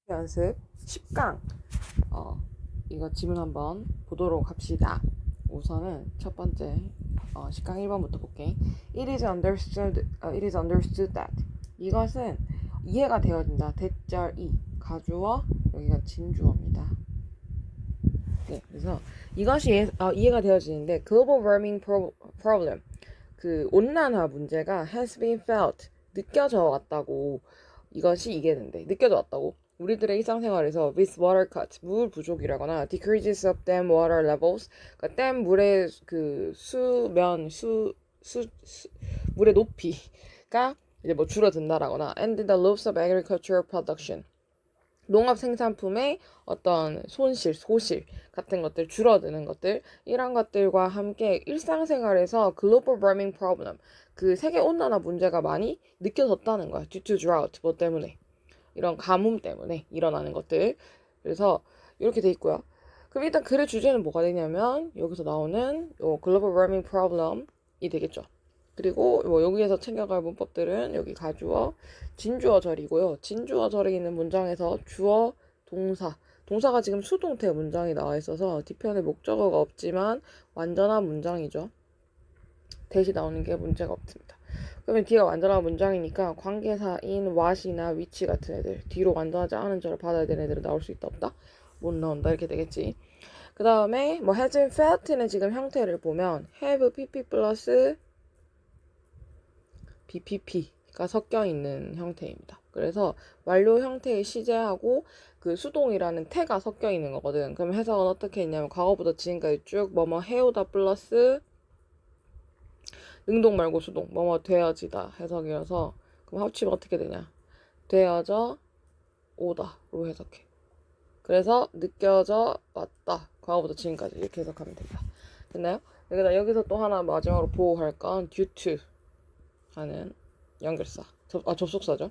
연습 10강 이거 지문 한번 보도록 합시다. 우선은 첫 번째 10강 1번부터 볼게. It is understood that 이것은 이해가 되어진다. 대절 가주어, 여기가 진주어입니다. 네, 그래서 이것이 이해가 되어지는데 global warming problem 그 온난화 문제가 has been felt 느껴져 왔다고. 이것이 이해된대. 느껴져 왔다고. 우리들의 일상생활에서 with water cut 물 부족이라거나 decreases of dam water levels 그러니까 댐 물의 그 물의 높이가 이제 뭐 줄어든다라거나 and the loss of agricultural production 농업 생산품의 어떤 소실 같은 것들, 줄어드는 것들, 이런 것들과 함께 일상생활에서 global warming problem, 그 세계 온난화 문제가 많이 느껴졌다는 거야. due to drought, 뭐 때문에. 이런 가뭄 때문에 일어나는 것들. 그래서 이렇게 돼 있고요. 그럼 일단 글의 주제는 뭐가 되냐면 여기서 나오는 요 global warming problem이 되겠죠. 그리고 뭐 여기에서 챙겨갈 문법들은 여기 가주어, 진주어 절이고요. 진주어 절에 있는 문장에서 주어, 동사가 지금 수동태 문장이 나와 있어서 뒤편에 목적어가 없지만 완전한 문장이죠. 대시 나오는 게 문제가 없습니다. 그러면 뒤가 완전한 문장이니까 관계사인 what이나 which 같은 애들, 뒤로 완전하지 않은 절을 받아야 되는 애들은 나올 수 있다 없다? 못 나온다 이렇게 되겠지. 그 다음에 뭐 has been felt는 지금 형태를 보면 have pp 플러스 BPP가 섞여 있는 형태입니다. 그래서 완료 형태의 시제하고 그 수동이라는 태가 섞여 있는 거거든. 그럼 해석은 어떻게 했냐면 과거부터 지금까지 쭉 뭐뭐 해오다 플러스 능동 말고 수동 뭐뭐 되어지다 해석이어서 그럼 합치면 어떻게 되냐? 되어져 오다로 해석해. 그래서 느껴져 왔다. 과거부터 지금까지 이렇게 해석하면 됩니다. 됐나요? 여기서 또 하나 마지막으로 보호할 건 due to 하는 연결사, 접속사죠.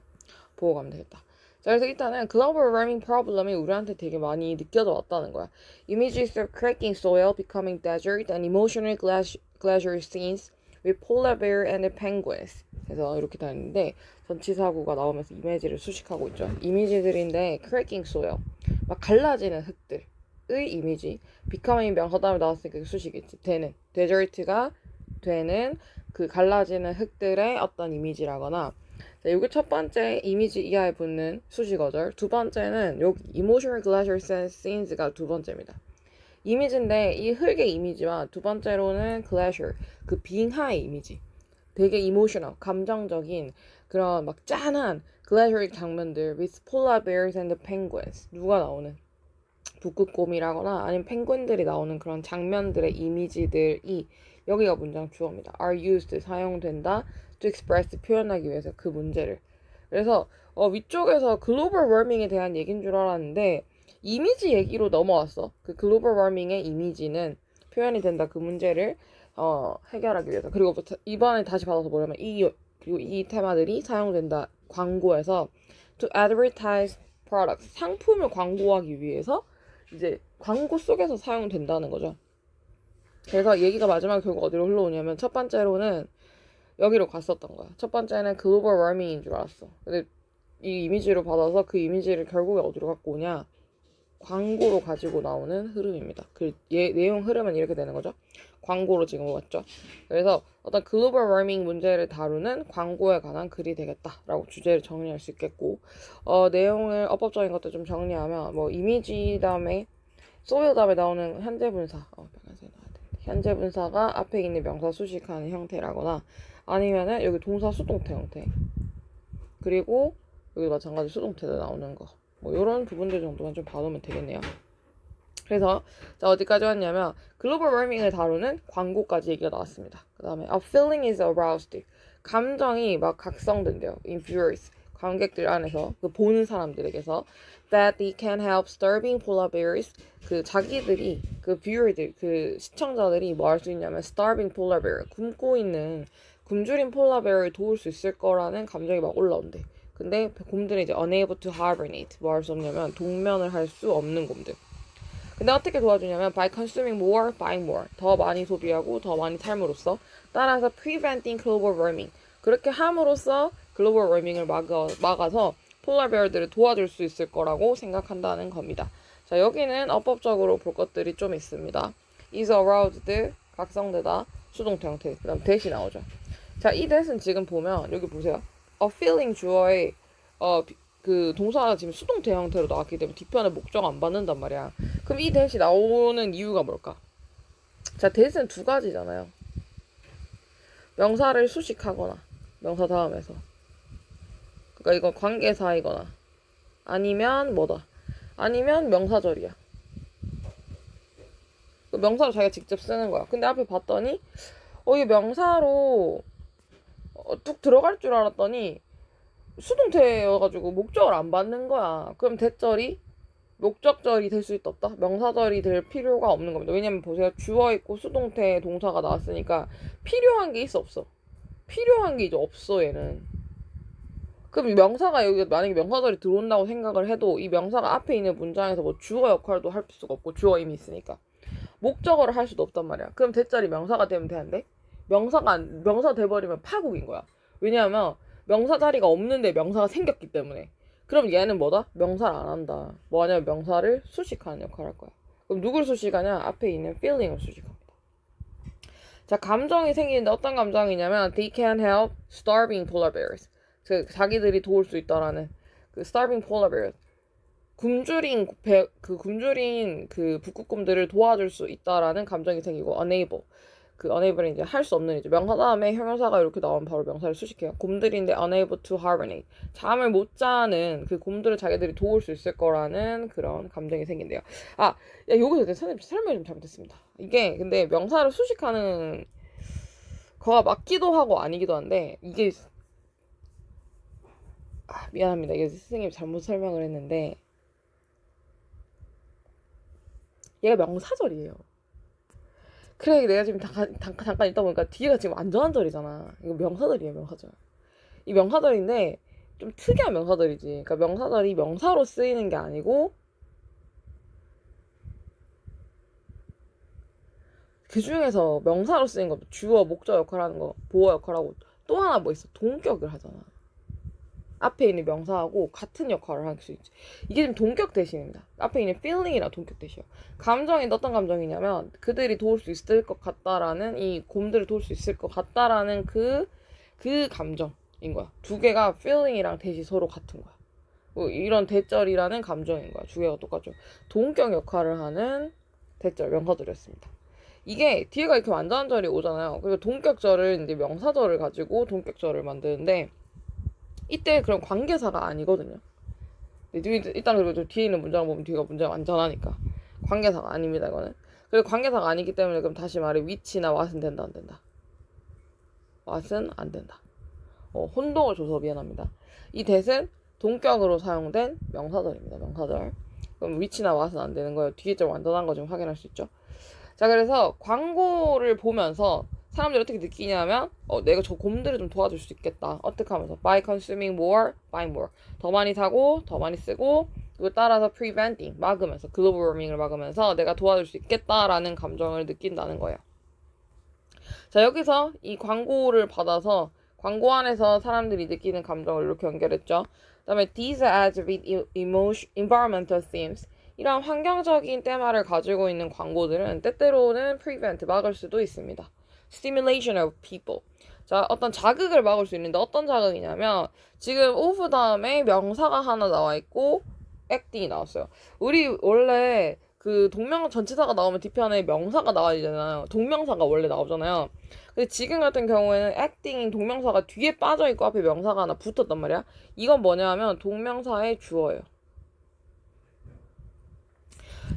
보고 가면 되겠다. 자, 그래서 일단은 global warming problem이 우리한테 되게 많이 느껴져 왔다는 거야. Images of cracking soil, becoming desert, and emotional glacier scenes with polar bear and penguins. 그래서 이렇게 다 있는데 전치사구가 나오면서 이미지를 수식하고 있죠. 이미지들인데 cracking soil, 막 갈라지는 흙들의 이미지. becoming 명사 다음에 나왔으니까 수식이지. 되는, desert가 되는 그 갈라지는 흙들의 어떤 이미지라거나. 자, 여기 첫 번째 이미지 이하에 붙는 수식어절. 두 번째는 여기 emotional glacier scenes가 두 번째입니다. 이미지인데 이 흙의 이미지와 두 번째로는 glacier 그 빙하의 이미지. 되게 emotional 감정적인 그런 막 짠한 glacier 장면들 with polar bears and penguins 누가 나오는 북극곰이라거나 아니면 펭귄들이 나오는 그런 장면들의 이미지들이 여기가 문장 주어입니다. are used 사용된다 to express 표현하기 위해서 그 문제를. 그래서 위쪽에서 글로벌 워밍에 대한 얘기인 줄 알았는데 이미지 얘기로 넘어왔어. 그 글로벌 워밍의 이미지는 표현이 된다 그 문제를 해결하기 위해서. 그리고 이번에 다시 받아서 뭐냐면 그리고 이 테마들이 사용된다 광고에서 to advertise products 상품을 광고하기 위해서 이제 광고 속에서 사용된다는 거죠. 그래서 얘기가 마지막에 결국 어디로 흘러오냐면 첫 번째로는 여기로 갔었던 거야. 첫 번째는 글로벌 워밍인 줄 알았어. 근데 이 이미지로 받아서 그 이미지를 결국에 어디로 갖고 오냐? 광고로 가지고 나오는 흐름입니다. 그 내용 흐름은 이렇게 되는 거죠. 광고로 지금 왔죠. 그래서 어떤 글로벌 워밍 문제를 다루는 광고에 관한 글이 되겠다라고 주제를 정리할 수 있겠고, 내용을 어법적인 것도 좀 정리하면 뭐 이미지 다음에 소요 다음에 나오는 현재 분사, 현재 분사가 앞에 있는 명사 수식하는 형태라거나 아니면은 여기 동사 수동태 형태, 그리고 여기 마찬가지 수동태도 나오는 거. 뭐 이런 부분들 정도만 좀 봐놓으면 되겠네요. 그래서 자 어디까지 왔냐면 글로벌 워밍을 다루는 광고까지 얘기가 나왔습니다. 그 다음에 a feeling is aroused 감정이 막 각성된대요. in viewers 관객들 안에서 그 보는 사람들에게서 that they can help starving polar bears 그 자기들이 그 viewer들 그 시청자들이 뭐 할 수 있냐면 starving polar bear 굶고 있는 굶주린 폴라 베어를 도울 수 있을 거라는 감정이 막 올라온대. 근데 곰들이 이제 unable to hibernate 뭐 할 수 없냐면 동면을 할 수 없는 곰들. 근데 어떻게 도와주냐면 by consuming more, buying more 더 많이 소비하고 더 많이 삶으로써 따라서 preventing global warming 그렇게 함으로써 글로벌 워밍을 막아서 폴라 베어들을 도와줄 수 있을 거라고 생각한다는 겁니다. 자, 여기는 어법적으로 볼 것들이 좀 있습니다. is aroused, 각성되다, 수동태 형태, 그 다음 that이 나오죠. 자, 이 that은 지금 보면 여기 보세요. a feeling 주어의 그 동사가 지금 수동태 형태로 나왔기 때문에 뒤편에 목적 안 받는단 말이야. 그럼 이 that이 나오는 이유가 뭘까? 자, that은 두 가지잖아요. 명사를 수식하거나 명사 다음에서, 그러니까 이건 관계사이거나 아니면 뭐다, 아니면 명사절이야. 명사로 자기가 직접 쓰는 거야. 근데 앞에 봤더니 이게 명사로 뚝 들어갈 줄 알았더니 수동태여가지고 목적을 안 받는 거야. 그럼 대절이 목적절이 될 수 있다 없다? 명사절이 될 필요가 없는 겁니다. 왜냐면 보세요. 주어 있고 수동태 동사가 나왔으니까 필요한 게 있어 없어? 필요한 게 이제 없어 얘는. 그럼 명사가 여기 만약에 명사절이 들어온다고 생각을 해도 이 명사가 앞에 있는 문장에서 뭐 주어 역할도 할 수가 없고 주어 이미 있으니까 목적어를 할 수도 없단 말이야. 그럼 대절이 명사가 되면 되는데 명사 돼버리면 파국인 거야. 왜냐하면 명사 자리가 없는데 명사가 생겼기 때문에. 그럼 얘는 뭐다? 명사를 안 한다. 뭐 하냐면 명사를 수식하는 역할을 할 거야. 그럼 누굴 수식하냐? 앞에 있는 feeling을 수식합니다. 자, 감정이 생기는데 어떤 감정이냐면 they can't help starving polar bears. 자기들이 도울 수 있다라는 그 starving polar bears. 굶주린 북극곰들을 도와줄 수 있다라는 감정이 생기고 unable. 그 unable은 이제 할 수 없는 이제 명사 다음에 형용사가 이렇게 나오면 바로 명사를 수식해요. 곰들인데 unable to hibernate. 잠을 못 자는 그 곰들을 자기들이 도울 수 있을 거라는 그런 감정이 생긴대요. 야, 여기서 내 선생님 설명이 좀 잘못됐습니다. 이게 근데 명사를 수식하는 거가 맞기도 하고 아니기도 한데 이게 미안합니다. 이게 선생님이 잘못 설명을 했는데 얘가 명사절이에요. 그래, 내가 지금 잠깐 있다 보니까 뒤에가 지금 안전한절이잖아. 이거 명사절이에요, 명사절. 이 명사절인데 좀 특이한 명사절이지. 그러니까 명사절이 명사로 쓰이는 게 아니고 그 중에서 명사로 쓰인 것도 주어, 목적 역할 하는 거, 보어 역할하고 또 하나 뭐 있어? 동격을 하잖아. 앞에 있는 명사하고 같은 역할을 할 수 있지. 이게 지금 동격 대신입니다. 앞에 있는 feeling이랑 동격 대신이요. 감정이 어떤 감정이냐면 그들이 도울 수 있을 것 같다라는 이 곰들을 도울 수 있을 것 같다라는 그 감정인 거야. 두 개가 feeling이랑 대시 서로 같은 거야. 뭐 이런 대절이라는 감정인 거야. 두 개가 똑같죠. 동격 역할을 하는 대절 명사절이었습니다. 이게 뒤에가 이렇게 완전한 절이 오잖아요. 그리고 동격절을 이제 명사절을 가지고 동격절을 만드는데 이때 그런 관계사가 아니거든요. 일단 그리고 뒤에 있는 문장을 보면 뒤가 문장이 완전하니까 관계사가 아닙니다. 이거는. 그리고 관계사가 아니기 때문에 그럼 다시 말해 위치나 what은 된다 안 된다. what은 안 된다. 혼동을 줘서 미안합니다. 이 that은 동격으로 사용된 명사절입니다. 명사절. 그럼 위치나 what은 안 되는 거예요. 뒤에 좀 완전한 거 좀 확인할 수 있죠. 자, 그래서 광고를 보면서 사람들이 어떻게 느끼냐면 내가 저 곰들을 좀 도와줄 수 있겠다. 어떻게 하면서 by consuming more, buy more. 더 많이 사고 더 많이 쓰고 그리고 따라서 preventing, 막으면서 글로벌 워밍을 막으면서 내가 도와줄 수 있겠다라는 감정을 느낀다는 거예요. 자, 여기서 이 광고를 받아서 광고 안에서 사람들이 느끼는 감정을 이렇게 연결했죠. 그 다음에 these ads with environmental themes. 이런 환경적인 테마를 가지고 있는 광고들은 때때로는 prevent, 막을 수도 있습니다. stimulation of people. 자, 어떤 자극을 막을 수 있는데 어떤 자극이냐면 지금 of 다음에 명사가 하나 나와 있고 acting이 나왔어요. 우리 원래 그 전치사가 나오면 뒤편에 명사가 나와야 되잖아요. 동명사가 원래 나오잖아요. 근데 지금 같은 경우에는 acting인 동명사가 뒤에 빠져 있고 앞에 명사가 하나 붙었단 말이야. 이건 뭐냐면 동명사의 주어예요.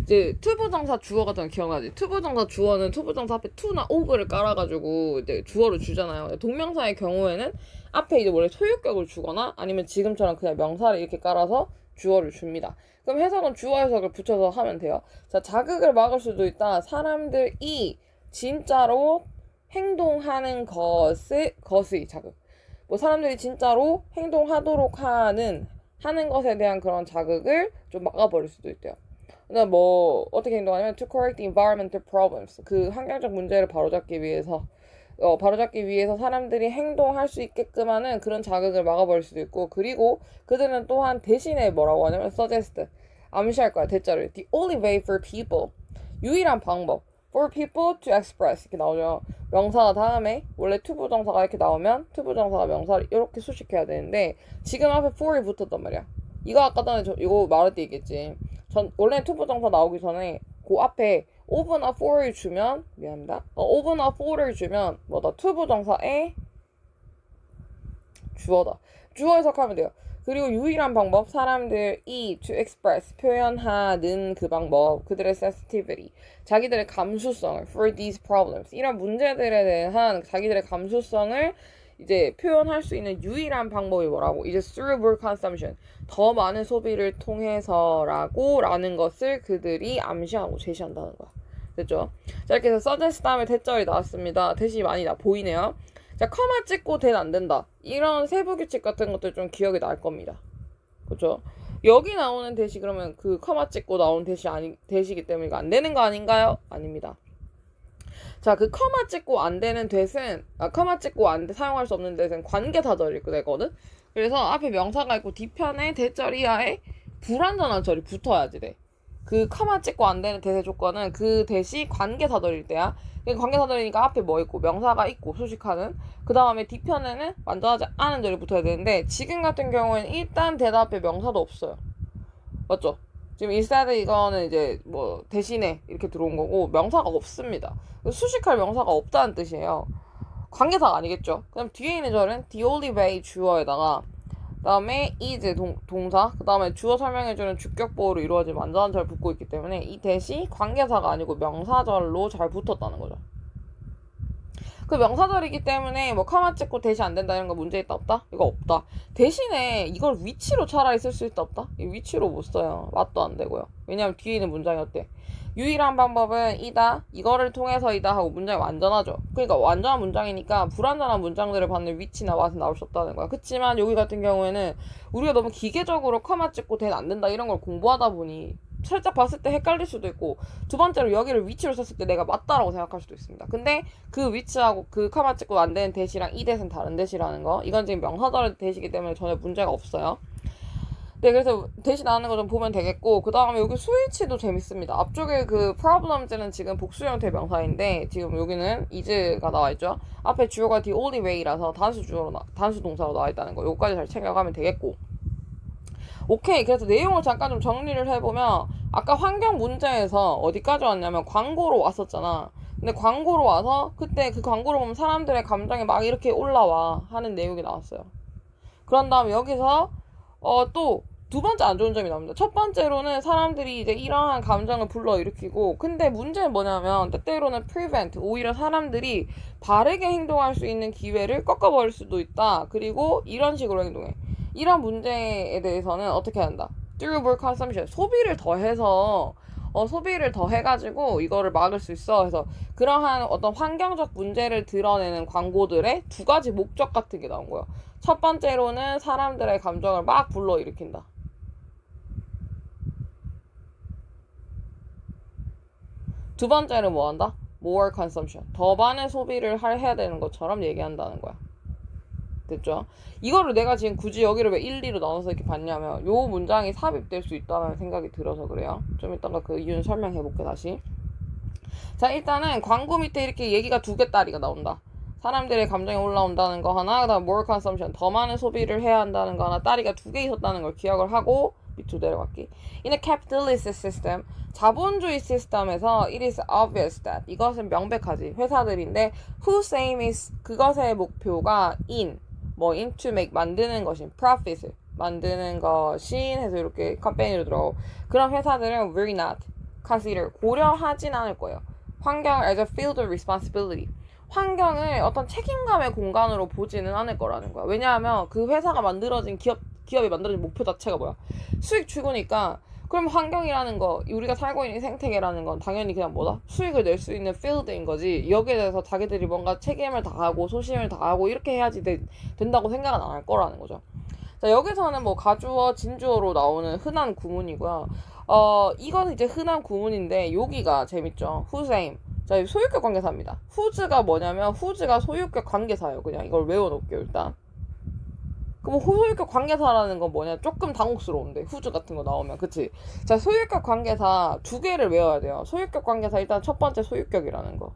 이제 투부정사 주어 같은 거 기억나지? 투부정사 주어는 투부정사 앞에 to나 of를 깔아가지고 이제 주어를 주잖아요. 동명사의 경우에는 앞에 이제 원래 소유격을 주거나 아니면 지금처럼 그냥 명사를 이렇게 깔아서 주어를 줍니다. 그럼 해석은 주어 해석을 붙여서 하면 돼요. 자, 자극을 막을 수도 있다. 사람들이 진짜로 행동하는 것의 자극. 뭐 사람들이 진짜로 행동하도록 하는 것에 대한 그런 자극을 좀 막아버릴 수도 있대요. 근데 뭐 어떻게 행동하냐면 to correct the environmental problems, 그 환경적 문제를 바로잡기 위해서 바로잡기 위해서 사람들이 행동할 수 있게끔 하는 그런 자극을 막아버릴 수도 있고, 그리고 그들은 또한 대신에 뭐라고 하냐면 suggest, 암시할 거야, 대자를. The only way for people, 유일한 방법. For people to express, 이렇게 나오죠. 명사 다음에 원래 투부정사가 이렇게 나오면 투부정사가 명사를 이렇게 수식해야 되는데, 지금 앞에 for이 붙었단 말이야. 이거 아까 전에 이거 말할 때 얘기했지. 원래 투부정사 나오기 전에 그 앞에 of나 for를 주면, 미안합니다, of나 for를 주면 뭐다, 투부정사에 주어다, 주어 해석하면 돼요. 그리고 유일한 방법, 사람들이 to express, 표현하는 그 방법, 그들의 sensitivity, 자기들의 감수성을 for these problems, 이런 문제들에 대한 자기들의 감수성을 이제 표현할 수 있는 유일한 방법이 뭐라고? 이제 through more consumption, 더 많은 소비를 통해서라고 라는 것을 그들이 암시하고 제시한다는 거야. 됐죠? 자, 이렇게 해서 suggest 다음에 대절이 나왔습니다. 대시 많이 보이네요. 자, 커마 찍고 된 안 된다, 이런 세부 규칙 같은 것들 좀 기억이 날 겁니다. 그렇죠? 여기 나오는 대시, 그러면 그 커마 찍고 나오는 대시기 때문에 이거 안 되는 거 아닌가요? 아닙니다. 자, 그 커마 찍고 안 되는 대신, 커마 찍고 사용할 수 없는 대신 관계사절이 되거든. 그래서 앞에 명사가 있고 뒤편에 대절 이하에 불완전한 절이 붙어야지 돼. 그 커마 찍고 안 되는 대세 조건은 그 대시 관계사절일 때야. 관계사절이니까 앞에 뭐 있고 명사가 있고 수식하는, 그 다음에 뒤편에는 완전하지 않은 절이 붙어야 되는데, 지금 같은 경우에는 일단 대답에 명사도 없어요. 맞죠? 지금 instead 이거는 이제 뭐 대신에 이렇게 들어온 거고 명사가 없습니다. 수식할 명사가 없다는 뜻이에요. 관계사가 아니겠죠. 그럼 뒤에 있는 절은 the only way 주어에다가, 그 다음에 is 동사, 그 다음에 주어 설명해주는 주격보호로 이루어진 완전한 절 붙고 있기 때문에 이 대시 관계사가 아니고 명사절로 잘 붙었다는 거죠. 그 명사절이기 때문에 뭐 커마 찍고 대시 안 된다 이런 거 문제 있다 없다? 이거 없다. 대신에 이걸 위치로 차라리 쓸 수 있다 없다? 이 위치로 못 써요. 맛도 안 되고요. 왜냐면 뒤에 있는 문장이 어때? 유일한 방법은 이다, 이거를 통해서이다 하고 문장이 완전하죠. 그러니까 완전한 문장이니까 불완전한 문장들을 받는 위치나 맛은 나올 수 없다는 거야. 그치만 여기 같은 경우에는 우리가 너무 기계적으로 커마 찍고 된 안 된다 이런 걸 공부하다 보니 살짝 봤을 때 헷갈릴 수도 있고, 두 번째로 여기를 위치로 썼을 때 내가 맞다라고 생각할 수도 있습니다. 근데 그 위치하고 그 커마 찍고 안 되는 대시랑 이 대시는 다른 대시라는 거, 이건 지금 명사절 대시기 때문에 전혀 문제가 없어요. 네, 그래서 대시 나오는 거 좀 보면 되겠고, 그 다음에 여기 수일치도 재밌습니다. 앞쪽에 그 problems는 지금 복수 형태 명사인데 지금 여기는 is가 나와 있죠. 앞에 주어가 the only way라서 단수 동사로 나와 있다는 거, 요거까지 잘 챙겨가면 되겠고. 오케이. 그래서 내용을 잠깐 좀 정리를 해보면, 아까 환경 문제에서 어디까지 왔냐면 광고로 왔었잖아. 근데 광고로 와서 그때 그 광고를 보면 사람들의 감정이 막 이렇게 올라와 하는 내용이 나왔어요. 그런 다음에 여기서 또 두 번째 안 좋은 점이 나옵니다. 첫 번째로는 사람들이 이제 이러한 감정을 불러일으키고, 근데 문제는 뭐냐면 때때로는 prevent, 오히려 사람들이 바르게 행동할 수 있는 기회를 꺾어버릴 수도 있다. 그리고 이런 식으로 행동해. 이런 문제에 대해서는 어떻게 한다? through more consumption, 소비를 더 해가지고 이거를 막을 수 있어. 그래서 그러한 어떤 환경적 문제를 드러내는 광고들의 두 가지 목적 같은 게 나온 거예요. 첫 번째로는 사람들의 감정을 막 불러일으킨다. 두 번째는 뭐 한다? more consumption, 더 많은 소비를 해야 되는 것처럼 얘기한다는 거야. 됐죠? 이거를 내가 지금 굳이 여기를 왜 1, 2로 나눠서 이렇게 봤냐면 요 문장이 삽입될 수 있다는 생각이 들어서 그래요. 좀 이따가 그 이유는 설명해볼게 다시. 자, 일단은 광고 밑에 이렇게 얘기가 두 개 따리가 나온다. 사람들의 감정이 올라온다는 거 하나, 그다음 more consumption, 더 많은 소비를 해야 한다는 거 하나, 따리가 두 개 있었다는 걸 기억을 하고 밑으로 내려갈게. In a capitalist system, 자본주의 시스템에서 it is obvious that, 이것은 명백하지, 회사들인데 whose aim is, 그것의 목표가 in to make, 만드는 것인, profit, 만드는 것인 해서 이렇게 캠페인으로 들어가고, 그런 회사들은 will not consider, 고려하진 않을 거예요. 환경을 as a field of responsibility, 환경을 어떤 책임감의 공간으로 보지는 않을 거라는 거야. 왜냐하면 그 회사가 만들어진 기업이 만들어진 목표 자체가 뭐야? 수익 추구니까. 그럼 환경이라는 거, 우리가 살고 있는 생태계라는 건 당연히 그냥 뭐다? 수익을 낼 수 있는 필드인 거지. 여기에 대해서 자기들이 뭔가 책임을 다하고 소신을 다하고 이렇게 해야지 된다고 생각은 안 할 거라는 거죠. 자, 여기서는 뭐 가주어, 진주어로 나오는 흔한 구문이고요. 이거는 이제 흔한 구문인데 여기가 재밌죠. whose aim. 자, 소유격 관계사입니다. whose가 뭐냐면 whose가 소유격 관계사예요. 그냥 이걸 외워놓을게요, 일단. 그럼 소유격 관계사라는 건 뭐냐? 조금 당혹스러운데 whose 같은 거 나오면 그치? 자, 소유격 관계사 두 개를 외워야 돼요. 소유격 관계사 일단 첫 번째 소유격이라는 거.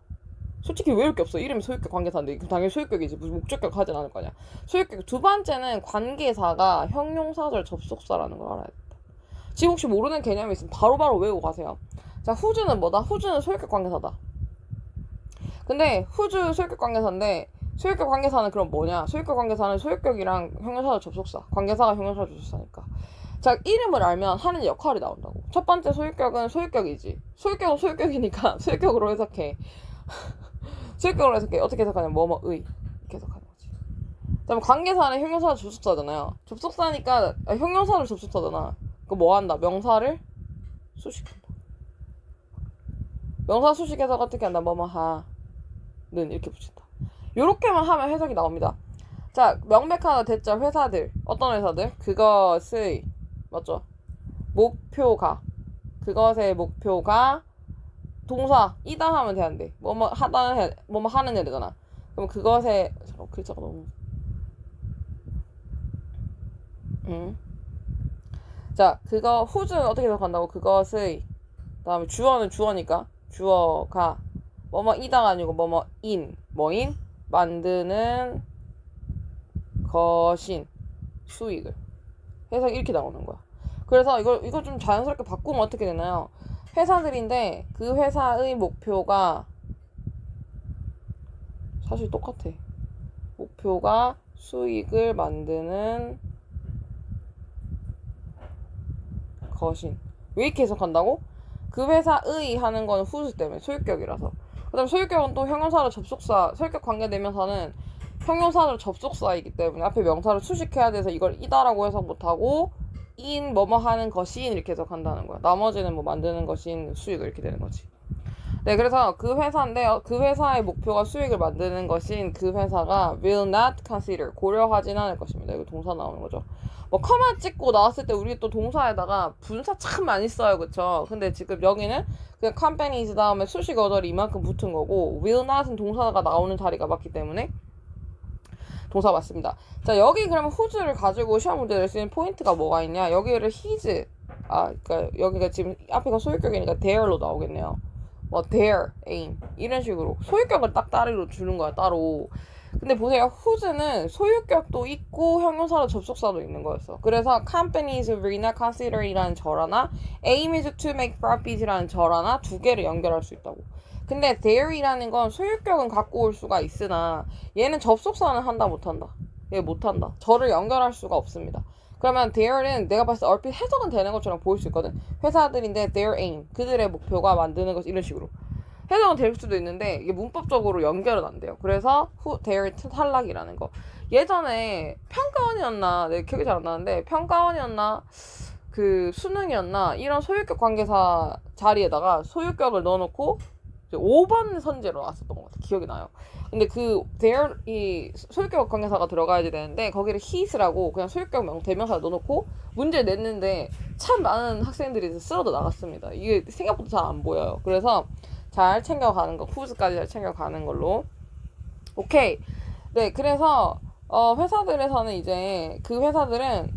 솔직히 외울 게 없어. 이름이 소유격 관계사인데 당연히 소유격이지. 무슨 목적격 하진 않을 거냐. 소유격. 두 번째는 관계사가 형용사절 접속사라는 걸 알아야 돼. 지금 혹시 모르는 개념이 있으면 바로바로 외우고 가세요. 자, whose는 뭐다? whose는 소유격 관계사다. 근데 whose 소유격 관계사인데 소유격 관계사는 그럼 뭐냐? 소유격 관계사는 소유격이랑 형용사절 접속사. 관계사가 형용사절 접속사니까. 자, 이름을 알면 하는 역할이 나온다고. 첫 번째 소유격은 소유격이지. 소유격은 소유격이니까 소유격으로 해석해. 소유격으로 해석해. 어떻게 해석하냐? 뭐뭐의 이렇게 해석하는 거지. 그다음에 관계사는 형용사절 접속사잖아요. 접속사니까 형용사를 접속사잖아. 그 뭐 한다? 명사를 수식한다. 명사 수식 해석 어떻게 한다? 뭐뭐 하는 이렇게 붙인다. 요렇게만 하면 해석이 나옵니다. 자, 명백하다 됐죠? 회사들. 어떤 회사들? 그것의 맞죠? 목표가 그것의 목표가 동사 이다 하면 되는데 뭐뭐 하다는 해 뭐뭐 하는 애잖아. 그럼 그것의 글자가 너무 자, 그거 whose 어떻게 해석한다고? 그것의 그다음에 주어는 주어니까 주어가 뭐뭐 이다가 아니고 뭐뭐 인 뭐인 만드는 것인 수익을 해석 이렇게 나오는 거야. 그래서 이거 좀 자연스럽게 바꾸면 어떻게 되나요? 회사들인데 그 회사의 목표가 사실 똑같아. 목표가 수익을 만드는 것인. 왜 이렇게 해석한다고? 그 회사의 하는 거는 whose 때문에 소유격이라서. 그 다음 소유격은 또 형용사로 접속사, 소유격 관계되면서는 형용사로 접속사이기 때문에 앞에 명사를 수식해야 돼서 이걸 이다라고 해석 못하고 인 뭐뭐 하는 것인 이렇게 해석한다는 거야. 나머지는 뭐 만드는 것인 수익을 이렇게 되는 거지. 네, 그래서 그 회사인데 그 회사의 목표가 수익을 만드는 것인 그 회사가 will not consider 고려하진 않을 것입니다. 이거 동사 나오는 거죠. 뭐 커마 찍고 나왔을 때 우리 또 동사에다가 분사 참 많이 써요, 그쵸? 근데 지금 여기는 그냥 companies 다음에 수식 어절이 이만큼 붙은 거고 will not은 동사가 나오는 자리가 맞기 때문에 동사 맞습니다. 자, 여기 그러면 whose를 가지고 시험 문제 낼 수 있는 포인트가 뭐가 있냐? 여기를 his 그러니까 여기가 지금 앞에가 소유격이니까 their로 나오겠네요. 뭐 their, aim 이런 식으로 소유격을 딱 따로 주는 거야, 따로. 근데 보세요, whose는 소유격도 있고 형용사로 접속사도 있는 거였어. 그래서 companies will not consider이라는 절하나 aim is to make profit이라는 절하나 두 개를 연결할 수 있다고. 근데 their이라는 건 소유격은 갖고 올 수가 있으나 얘는 접속사는 한다 못한다. 얘 못한다. 절을 연결할 수가 없습니다. 그러면 their는 내가 봤을 때 얼핏 해석은 되는 것처럼 보일 수 있거든. 회사들인데 their aim 그들의 목표가 만드는 것 이런 식으로 해석은 될 수도 있는데 이게 문법적으로 연결은 안 돼요. 그래서 their 탈락이라는 거. 예전에 평가원이었나 내 기억이 잘 안 나는데 평가원이었나 그 수능이었나 이런 소유격 관계사 자리에다가 소유격을 넣어놓고 5번 선제로 나왔었던 것 같아. 기억이 나요. 근데 그 their 이 소유격 관계사가 들어가야 되는데 거기를 his라고 그냥 소유격 대명사 넣어놓고 문제를 냈는데 참 많은 학생들이 쓸어도 나갔습니다. 이게 생각보다 잘 안 보여요. 그래서 잘 챙겨가는 거, whose까지 잘 챙겨가는 걸로. 오케이. 네, 그래서 회사들에서는 이제 그 회사들은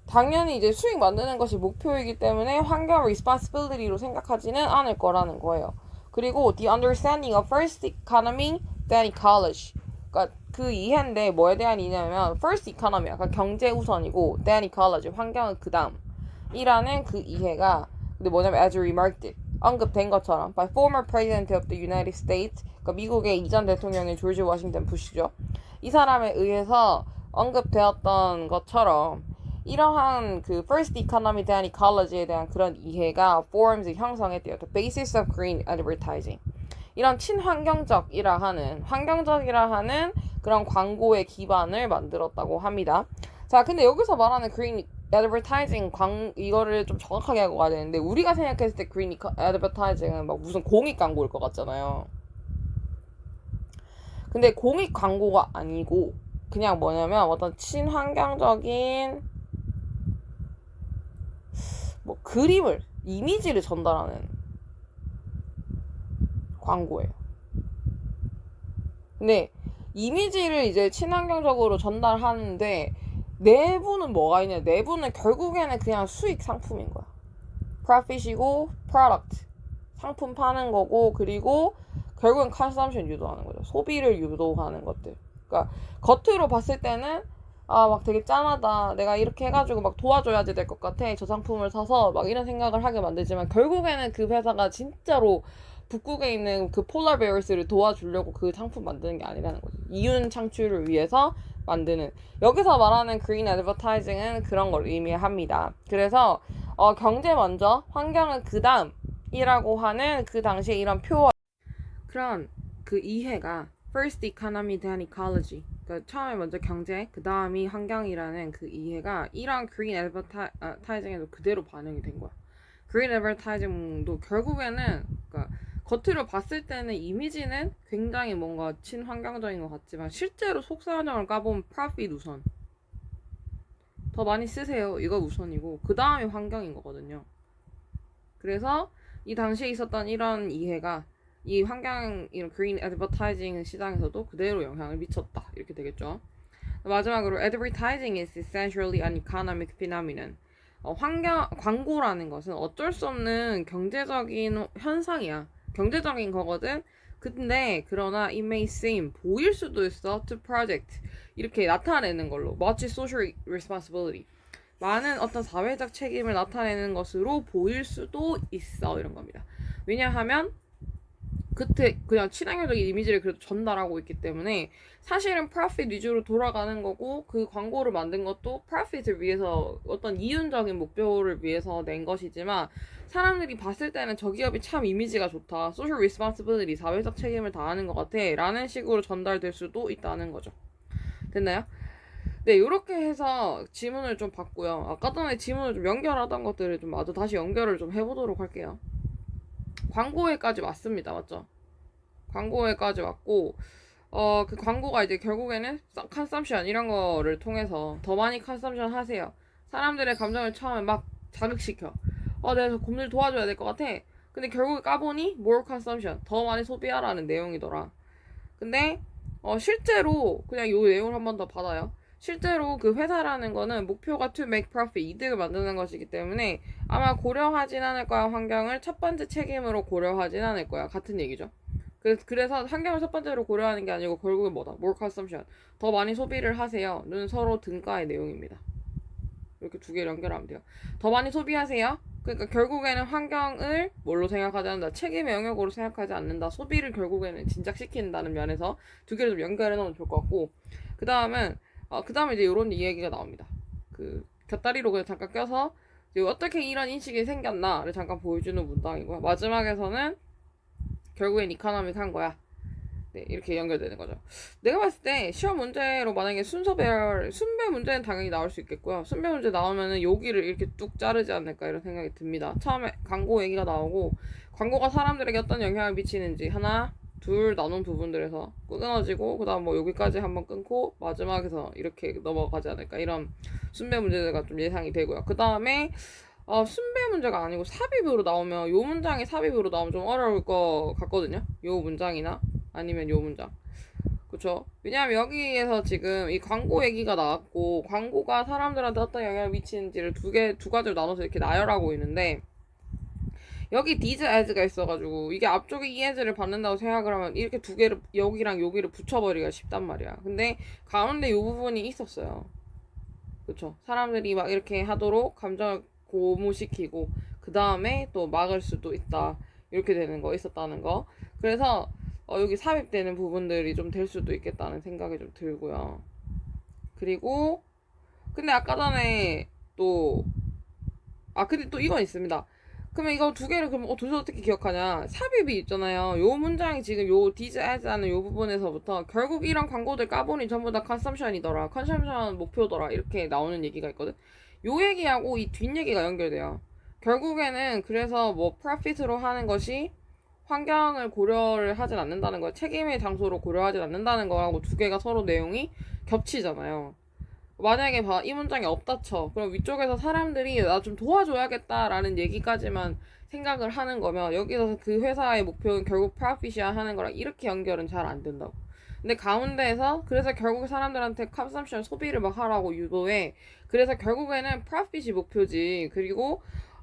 당연히 이제 수익 만드는 것이 목표이기 때문에 환경 responsibility로 생각하지는 않을 거라는 거예요. 그리고 the understanding of first economy, then ecology. 그러니까 그 이해인데 뭐에 대한 이해냐면 first economy, 약간 경제 우선이고 then ecology, 환경은 그 다음이라는 그 이해가 근데 뭐냐면 as remarked 언급된 것처럼 by former president of the United States, 그러니까 미국의 이전 대통령인 조지 워싱턴 부시죠. 이 사람에 의해서 언급되었던 것처럼 이러한 그 first economy then ecology에 대한 그런 이해가 forms 형성했대요. The basis of green advertising. 이런 친환경적이라 하는 그런 광고의 기반을 만들었다고 합니다. 자, 근데 여기서 말하는 green advertising 이거를 좀 정확하게 하고 가야 되는데 우리가 생각했을 때 green advertising은 막 무슨 공익 광고일 것 같잖아요. 근데 공익 광고가 아니고 그냥 뭐냐면 어떤 친환경적인 뭐 그림을 이미지를 전달하는 광고예요. 근데 이미지를 이제 친환경적으로 전달하는데 내부는 뭐가 있냐? 내부는 결국에는 그냥 수익 상품인 거야. profit이고 product 상품 파는 거고 그리고 결국엔 consumption 유도하는 거죠. 소비를 유도하는 것들. 그러니까 겉으로 봤을 때는 아 막 되게 짠하다. 내가 이렇게 해가지고 막 도와줘야지 될 것 같아. 저 상품을 사서 막 이런 생각을 하게 만들지만 결국에는 그 회사가 진짜로 북극에 있는 그 폴라 베어스를 도와주려고 그 상품 만드는 게 아니라는 거죠. 이윤 창출을 위해서 만드는. 여기서 말하는 green advertising은 그런 걸 의미합니다. 그래서 경제 먼저, 환경은 그 다음이라고 하는 그 당시에 이런 표어 그런 그 이해가 first economy then ecology 그러니까 처음에 먼저 경제 그 다음이 환경이라는 그 이해가 이런 green advertising에도 그대로 반영이 된 거야. green advertising도 결국에는 그러니까 겉으로 봤을 때는 이미지는 굉장히 뭔가 친환경적인 것 같지만 실제로 속사정을 까보면 profit 우선 더 많이 쓰세요 이거 우선이고 그 다음이 환경인 거거든요. 그래서 이 당시에 있었던 이런 이해가 이 환경 이런 green advertising 시장에서도 그대로 영향을 미쳤다 이렇게 되겠죠. 마지막으로 advertising is essentially an economic phenomenon. 환경 광고라는 것은 어쩔 수 없는 경제적인 현상이야. 경제적인 거거든. 근데 그러나 it may seem 보일 수도 있어 to project 이렇게 나타내는 걸로 마치 social responsibility 많은 어떤 사회적 책임을 나타내는 것으로 보일 수도 있어 이런 겁니다. 왜냐하면 그때 그냥 친환경적인 이미지를 그래도 전달하고 있기 때문에 사실은 프로핏 위주로 돌아가는 거고 그 광고를 만든 것도 프로핏을 위해서 어떤 이윤적인 목표를 위해서 낸 것이지만 사람들이 봤을 때는 저 기업이 참 이미지가 좋다. 소셜 리스폰시빌리티 사회적 책임을 다하는 것 같아 라는 식으로 전달될 수도 있다는 거죠. 됐나요? 네, 이렇게 해서 지문을 좀 봤고요. 아까 전에 지문을 좀 연결하던 것들을 좀 마저 다시 연결을 좀 해보도록 할게요. 광고에까지 왔습니다. 맞죠? 광고에까지 왔고, 그 광고가 이제 결국에는 컨섬션 이런 거를 통해서 더 많이 컨섬션 하세요. 사람들의 감정을 처음에 막 자극시켜. 내가 저 곰들 도와줘야 될 것 같아. 근데 결국에 까보니 more consumption 더 많이 소비하라는 내용이더라. 근데 실제로 그냥 요 내용을 한 번 더 받아요. 실제로 그 회사라는 거는 목표가 to make profit 이득을 만드는 것이기 때문에 아마 고려하진 않을 거야. 환경을 첫 번째 책임으로 고려하진 않을 거야. 같은 얘기죠. 그래서 환경을 첫 번째로 고려하는 게 아니고 결국은 뭐다? more consumption 더 많이 소비를 하세요는 서로 등가의 내용입니다. 이렇게 두 개를 연결하면 돼요. 더 많이 소비하세요. 그러니까 결국에는 환경을 뭘로 생각하지 않는다. 책임의 영역으로 생각하지 않는다. 소비를 결국에는 진작시킨다는 면에서 두 개를 좀 연결해 놓으면 좋을 것 같고 그 다음은 그 다음에 이제 이런 이야기가 나옵니다. 그 곁다리로 그냥 잠깐 껴서 이제 어떻게 이런 인식이 생겼나를 잠깐 보여주는 문장이고요. 마지막에서는 결국엔 이코노믹 한 거야. 네, 이렇게 연결되는 거죠. 내가 봤을 때 시험 문제로 만약에 순배 문제는 당연히 나올 수 있겠고요. 순배 문제 나오면은 여기를 이렇게 뚝 자르지 않을까 이런 생각이 듭니다. 처음에 광고 얘기가 나오고 광고가 사람들에게 어떤 영향을 미치는지 하나, 둘 나눈 부분들에서 끊어지고 그다음 뭐 여기까지 한번 끊고 마지막에서 이렇게 넘어가지 않을까 이런 순배 문제가 좀 예상이 되고요. 그 다음에 순배 문제가 아니고 삽입으로 나오면 요 문장이 삽입으로 나오면 좀 어려울 것 같거든요. 요 문장이나 아니면 요 문장. 그쵸? 왜냐하면 여기에서 지금 이 광고 얘기가 나왔고 광고가 사람들한테 어떤 영향을 미치는지를 두 가지로 나눠서 이렇게 나열하고 있는데 여기 these as가 있어가지고 이게 앞쪽에 이 as를 받는다고 생각을 하면 이렇게 두 개를 여기랑 여기를 붙여버리기가 쉽단 말이야. 근데 가운데 요 부분이 있었어요. 그쵸? 사람들이 막 이렇게 하도록 감정을 고무시키고 그 다음에 또 막을 수도 있다. 이렇게 되는 거 있었다는 거. 그래서 여기 삽입되는 부분들이 좀 될 수도 있겠다는 생각이 좀 들고요. 그리고 근데 아까 전에 또 근데 또 이건 있습니다. 그러면 이거 두 개를 그럼 도대체 어떻게 기억하냐? 삽입이 있잖아요. 요 문장이 지금 요 these as 하는 요 부분에서부터 결국 이런 광고들 까보니 전부 다 컨섬션이더라. 컨섬션 목표더라. 이렇게 나오는 얘기가 있거든. 요 얘기하고 이 뒷얘기가 연결돼요. 결국에는 그래서 뭐 프로핏으로 하는 것이 환경을 고려를 하진 않는다는 거야. 책임의 장소로 고려하진 않는다는 거하고 두 개가 서로 내용이 겹치잖아요. 만약에 이 문장이 없다 쳐. 그럼 위쪽에서 사람들이 나 좀 도와줘야겠다라는 얘기까지만 생각을 하는 거면 여기서 그 회사의 목표는 결국 프로핏이야 하는 거랑 이렇게 연결은 잘 안 된다고. 근데 가운데에서 그래서 결국 사람들한테 컨섬션 소비를 막 하라고 유도해. 그래서 결국에는 프로핏이 목표지. 그리고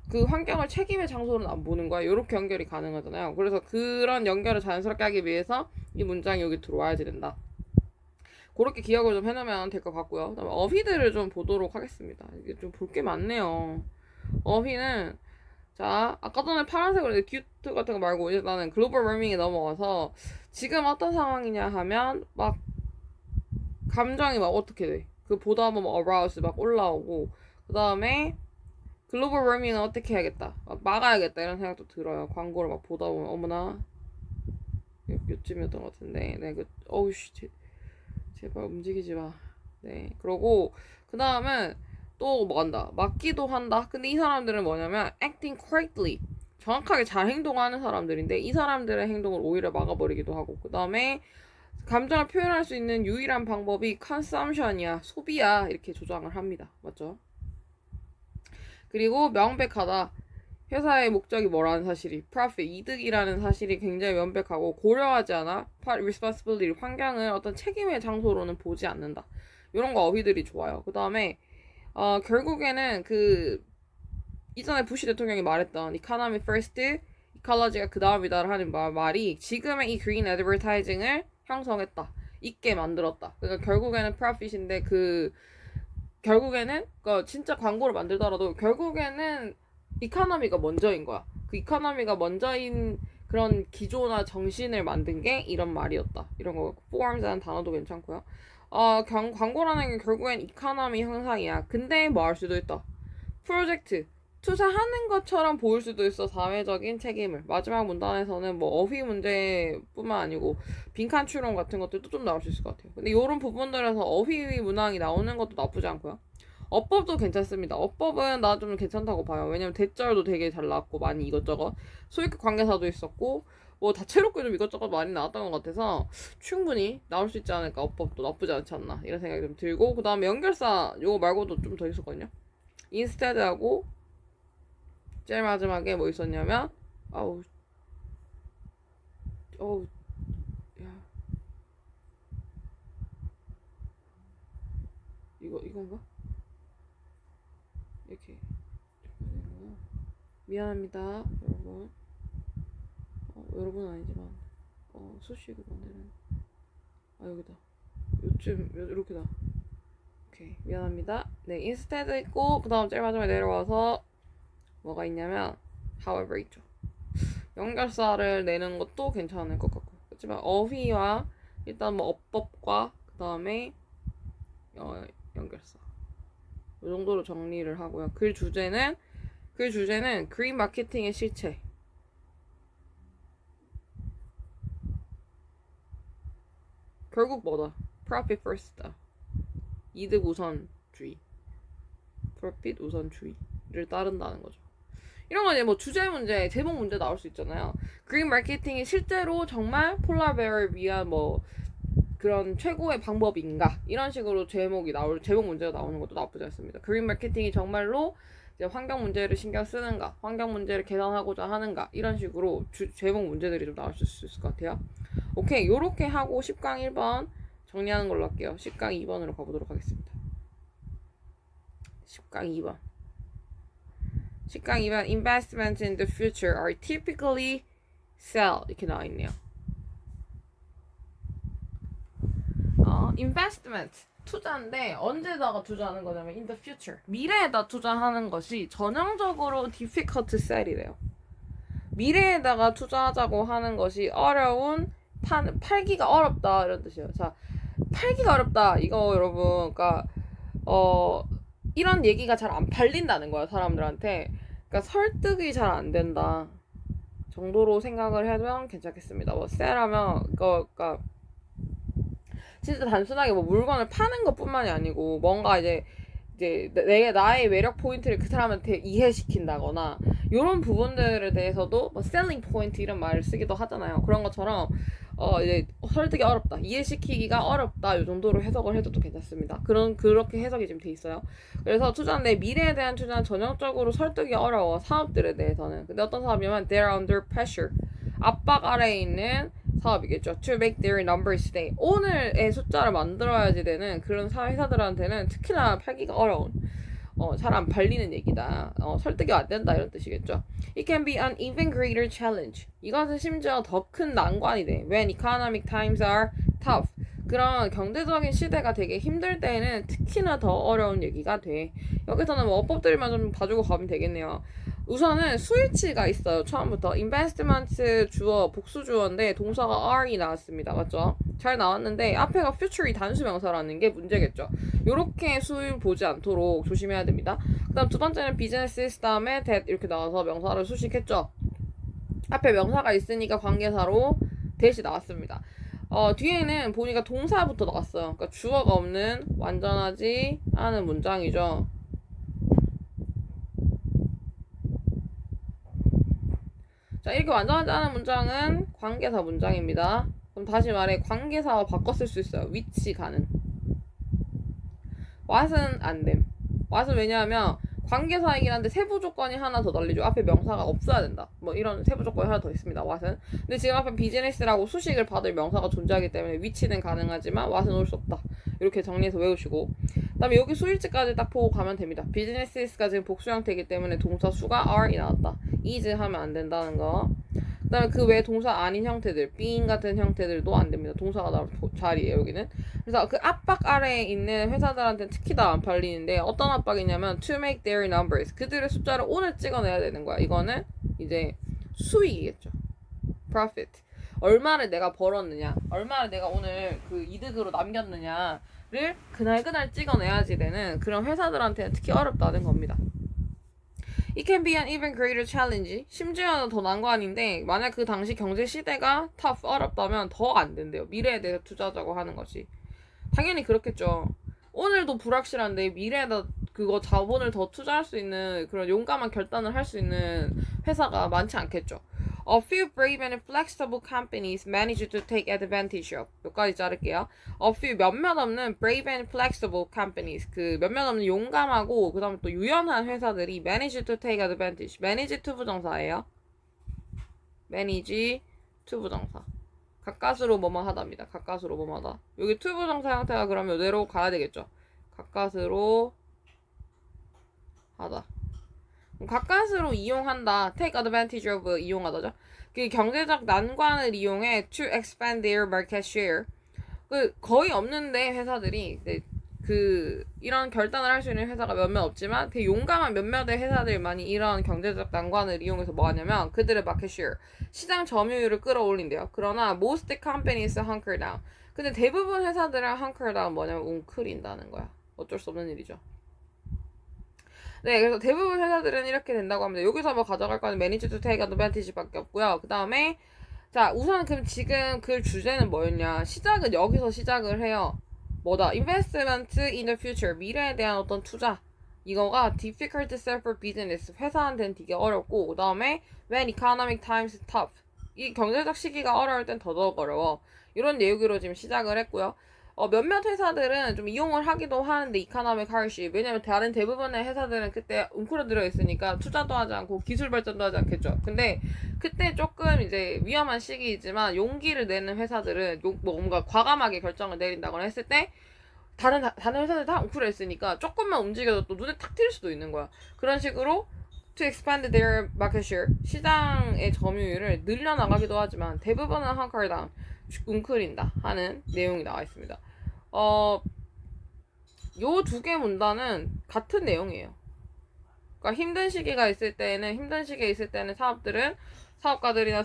그 환경을 책임의 장소로는 안 보는 거야. 이렇게 연결이 가능하잖아요. 그래서 그런 연결을 자연스럽게 하기 위해서 이 문장이 여기 들어와야지 된다. 그렇게 기억을 좀 해놓으면 될 것 같고요. 그다음에 어휘들을 좀 보도록 하겠습니다. 이게 좀 볼 게 많네요. 어휘는 자, 아까 전에 파란색으로 큐트 같은 거 말고 이제 나는 글로벌 워밍에 넘어가서 지금 어떤 상황이냐 하면 막 감정이 막 어떻게 돼? 그 보다 보면 arouse 막 올라오고 그 다음에 글로벌 워밍은 어떻게 해야겠다 막 막아야겠다 이런 생각도 들어요. 광고를 막 보다 보면 어머나 요쯤이었던 것 같은데 네, 어우씨 제발 움직이지 마. 네, 그러고 그 다음은 또 뭐 한다. 맞기도 한다. 근데 이 사람들은 뭐냐면 acting correctly 정확하게 잘 행동하는 사람들인데 이 사람들의 행동을 오히려 막아버리기도 하고 그 다음에 감정을 표현할 수 있는 유일한 방법이 consumption이야. 소비야. 이렇게 조장을 합니다. 맞죠? 그리고 명백하다. 회사의 목적이 뭐라는 사실이 profit, 이득이라는 사실이 굉장히 명백하고 고려하지 않아 responsibility, 환경을 어떤 책임의 장소로는 보지 않는다. 이런 거 어휘들이 좋아요. 그 다음에 결국에는 그 이전에 부시 대통령이 말했던 economy first, ecology가 그 다음이다 하는 말이 지금의 이 green advertising을 형성했다. 있게 만들었다. 그러니까 결국에는 profit인데 결국에는 진짜 광고를 만들더라도 결국에는 이카노미가 먼저인 거야. 그 이카노미가 먼저인 그런 기조나 정신을 만든 게 이런 말이었다. 이런 거 forms라는 단어도 괜찮고요. 광고라는 게 결국엔 이카노미 형상이야. 근데 뭐 할 수도 있다. 프로젝트 투자하는 것처럼 보일 수도 있어. 사회적인 책임을. 마지막 문단에서는 뭐 어휘 문제뿐만 아니고 빈칸 추론 같은 것들도 좀 나올 수 있을 것 같아요. 근데 이런 부분들에서 어휘 문항이 나오는 것도 나쁘지 않고요. 어법도 괜찮습니다. 어법은 나 좀 괜찮다고 봐요. 왜냐면 대절도 되게 잘 나왔고 많이 이것저것 소유격 관계사도 있었고 뭐 다채롭게 좀 이것저것 많이 나왔던 것 같아서 충분히 나올 수 있지 않을까. 어법도 나쁘지 않지 않나 이런 생각이 좀 들고 그 다음에 연결사 요거 말고도 좀 더 있었거든요. 인스테드하고 제일 마지막에 뭐 있었냐면 어우 야 이건가? 이렇게 미안합니다 여러분. 여러분은 아니지만 수시 그거는 여기다 요즘 이렇게다. 오케이 미안합니다. 네 인스테드 있고 그 다음 제일 마지막에 내려와서 뭐가 있냐면 however 있죠. 연결사를 내는 것도 괜찮을 것 같고 그렇지만 어휘와 일단 뭐 어법과 그 다음에 연결사 이 정도로 정리를 하고요. 글 주제는 그린 마케팅의 실체. 결국 뭐다? profit first다. 이득 우선주의. profit 우선주의를 따른다는 거죠. 이런 건 이제 뭐 주제 문제, 제목 문제 나올 수 있잖아요. 그린 마케팅이 실제로 정말 폴라베어를 위한 뭐 그런 최고의 방법인가 이런 식으로 제목 문제가 나오는 것도 나쁘지 않습니다. 그린 마케팅이 정말로 이제 환경 문제를 신경 쓰는가, 환경 문제를 개선하고자 하는가 이런 식으로 제목 문제들이 좀 나올 수 있을 것 같아요. 오케이 요렇게 하고 10강 1번 정리하는 걸로 할게요. 10강 2번으로 가보도록 하겠습니다. 10강 2번 investments in the future are typically sell 이렇게 나와있네요. investment 투자인데 언제다가 투자하는 거냐면 in the future 미래에다 투자하는 것이 전형적으로 difficult sell이래요. 미래에다가 투자하자고 하는 것이 어려운 팔기가 어렵다 이런 뜻이에요. 자 팔기가 어렵다 이거 여러분 그러니까 이런 얘기가 잘 안 팔린다는 거야 사람들한테. 그러니까 설득이 잘 안 된다 정도로 생각을 해도 괜찮겠습니다. 뭐 셀하면 그러니까 진짜 단순하게 뭐 물건을 파는 것뿐만이 아니고 뭔가 이제 나의 매력 포인트를 그 사람한테 이해시킨다거나 이런 부분들에 대해서도 뭐 셀링 포인트 이런 말을 쓰기도 하잖아요. 그런 것처럼 이제 설득이 어렵다, 이해시키기가 어렵다 이 정도로 해석을 해도 괜찮습니다. 그렇게 해석이 지금 돼 있어요. 그래서 투자인데 미래에 대한 투자는 전형적으로 설득이 어려워 사업들에 대해서는. 근데 어떤 사업이면 they're under pressure 압박 아래에 있는 사업이겠죠. To make their numbers stay. 오늘의 숫자를 만들어야지 되는 그런 회사들한테는 특히나 팔기가 어려운 잘 안 팔리는 얘기다. 설득이 안 된다 이런 뜻이겠죠. It can be an even greater challenge. 이것은 심지어 더 큰 난관이 돼. When economic times are tough. 그런 경제적인 시대가 되게 힘들 때에는 특히나 더 어려운 얘기가 돼. 여기서는 뭐 어법들만 좀 봐주고 가면 되겠네요. 우선은 수일치가 있어요. 처음부터 investment 주어 복수 주어인데 동사가 are이 나왔습니다. 맞죠? 잘 나왔는데 앞에가 future이 단수 명사라는 게 문제겠죠. 요렇게 수일 보지 않도록 조심해야 됩니다. 그 다음 두 번째는 business 다음에 that 이렇게 나와서 명사를 수식했죠. 앞에 명사가 있으니까 관계사로 that이 나왔습니다. 뒤에는 보니까 동사부터 나왔어요. 그러니까 주어가 없는 완전하지 않은 문장이죠. 자, 이렇게 완전하지 않은 문장은 관계사 문장입니다. 그럼 다시 말해 관계사와 바꿔 쓸 수 있어요. which 가능. what은 안 됨. what은 왜냐하면 관계사이긴 한데 세부 조건이 하나 더 달리죠. 앞에 명사가 없어야 된다. 뭐 이런 세부 조건이 하나 더 있습니다. what은. 근데 지금 앞에 비즈니스라고 수식을 받을 명사가 존재하기 때문에 which는 가능하지만 what은 올 수 없다. 이렇게 정리해서 외우시고 그 다음에 여기 수일치까지 딱 보고 가면 됩니다. 비즈니스가 지금 복수 형태이기 때문에 동사 수가 are이 나왔다. is 하면 안 된다는 거. 그 다음에 그 외에 동사 아닌 형태들 being 같은 형태들도 안 됩니다. 동사가 나올 자리예요 여기는. 그래서 그 압박 아래에 있는 회사들한테는 특히 다 안 팔리는데 어떤 압박이냐면 to make their numbers. 그들의 숫자를 오늘 찍어내야 되는 거야. 이거는 이제 수익이겠죠. profit. 얼마를 내가 벌었느냐, 얼마를 내가 오늘 그 이득으로 남겼느냐를 그날 찍어내야지 되는 그런 회사들한테는 특히 어렵다는 겁니다. It can be an even greater challenge. 심지어는 더 난관인데 만약 그 당시 경제 시대가 tough, 어렵다면 더 안 된대요. 미래에 대해서 투자하자고 하는 것이. 당연히 그렇겠죠. 오늘도 불확실한데 미래에다 그거 자본을 더 투자할 수 있는 그런 용감한 결단을 할 수 있는 회사가 많지 않겠죠. A few brave and flexible companies manage to take advantage of. 여기까지 자를게요. A few 몇몇 없는 brave and flexible companies. 그 몇몇 없는 용감하고 그 다음에 또 유연한 회사들이 manage to take advantage. manage to 부정사예요. manage to 부정사. 가까스로 뭐뭐 하다입니다. 가까스로 뭐뭐 하다. 여기 to 부정사 형태가 그러면 이대로 가야 되겠죠. 가까스로 하다. 가까스로 이용한다. take advantage of 이용하다죠. 그 경제적 난관을 이용해 to expand their market share. 그 거의 없는데 회사들이 그 이런 결단을 할 수 있는 회사가 몇몇 없지만 되게 용감한 몇몇의 회사들만이 이런 경제적 난관을 이용해서 뭐 하냐면 그들의 market share, 시장 점유율을 끌어올린대요. 그러나 most companies hunker down. 근데 대부분 회사들은 hunker down 뭐냐면 웅크린다는 거야. 어쩔 수 없는 일이죠. 네, 그래서 대부분 회사들은 이렇게 된다고 합니다. 여기서 뭐 가져갈 거는 manage to take advantage밖에 없고요. 그 다음에 자, 우선 그럼 지금 그 주제는 뭐였냐? 시작은 여기서 시작을 해요. 뭐다? investment in the future. 미래에 대한 어떤 투자. 이거가 difficult to sell for business. 회사한테는 되게 어렵고, 그 다음에 when economic times tough. 이 경제적 시기가 어려울 땐 더더욱 어려워. 이런 내용으로 지금 시작을 했고요. 몇몇 회사들은 좀 이용을 하기도 하는데 이카노믹 하르시. 왜냐면 다른 대부분의 회사들은 그때 웅크러들어 있으니까 투자도 하지 않고 기술 발전도 하지 않겠죠. 근데 그때 조금 이제 위험한 시기이지만 용기를 내는 회사들은 뭔가 과감하게 결정을 내린다거나 했을 때 다른 회사들 다 웅크려 있으니까 조금만 움직여도 또 눈에 탁 띌 수도 있는 거야. 그런 식으로 to expand their market share, 시장의 점유율을 늘려나가기도 하지만 대부분은 hunker down, 웅크린다 하는 내용이 나와 있습니다. 요 두 개 문단은 같은 내용이에요. 그러니까 힘든 시기에 있을 때는 사업가들이나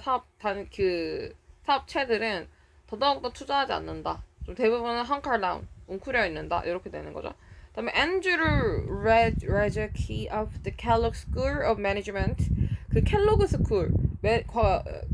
사업체들은 더더욱더 투자하지 않는다. 좀 대부분은 hunker down, 웅크려 있는다. 이렇게 되는 거죠. 그다음에 Andrew Rajecki of the Kellogg School of Management, 그 켈로그 스쿨,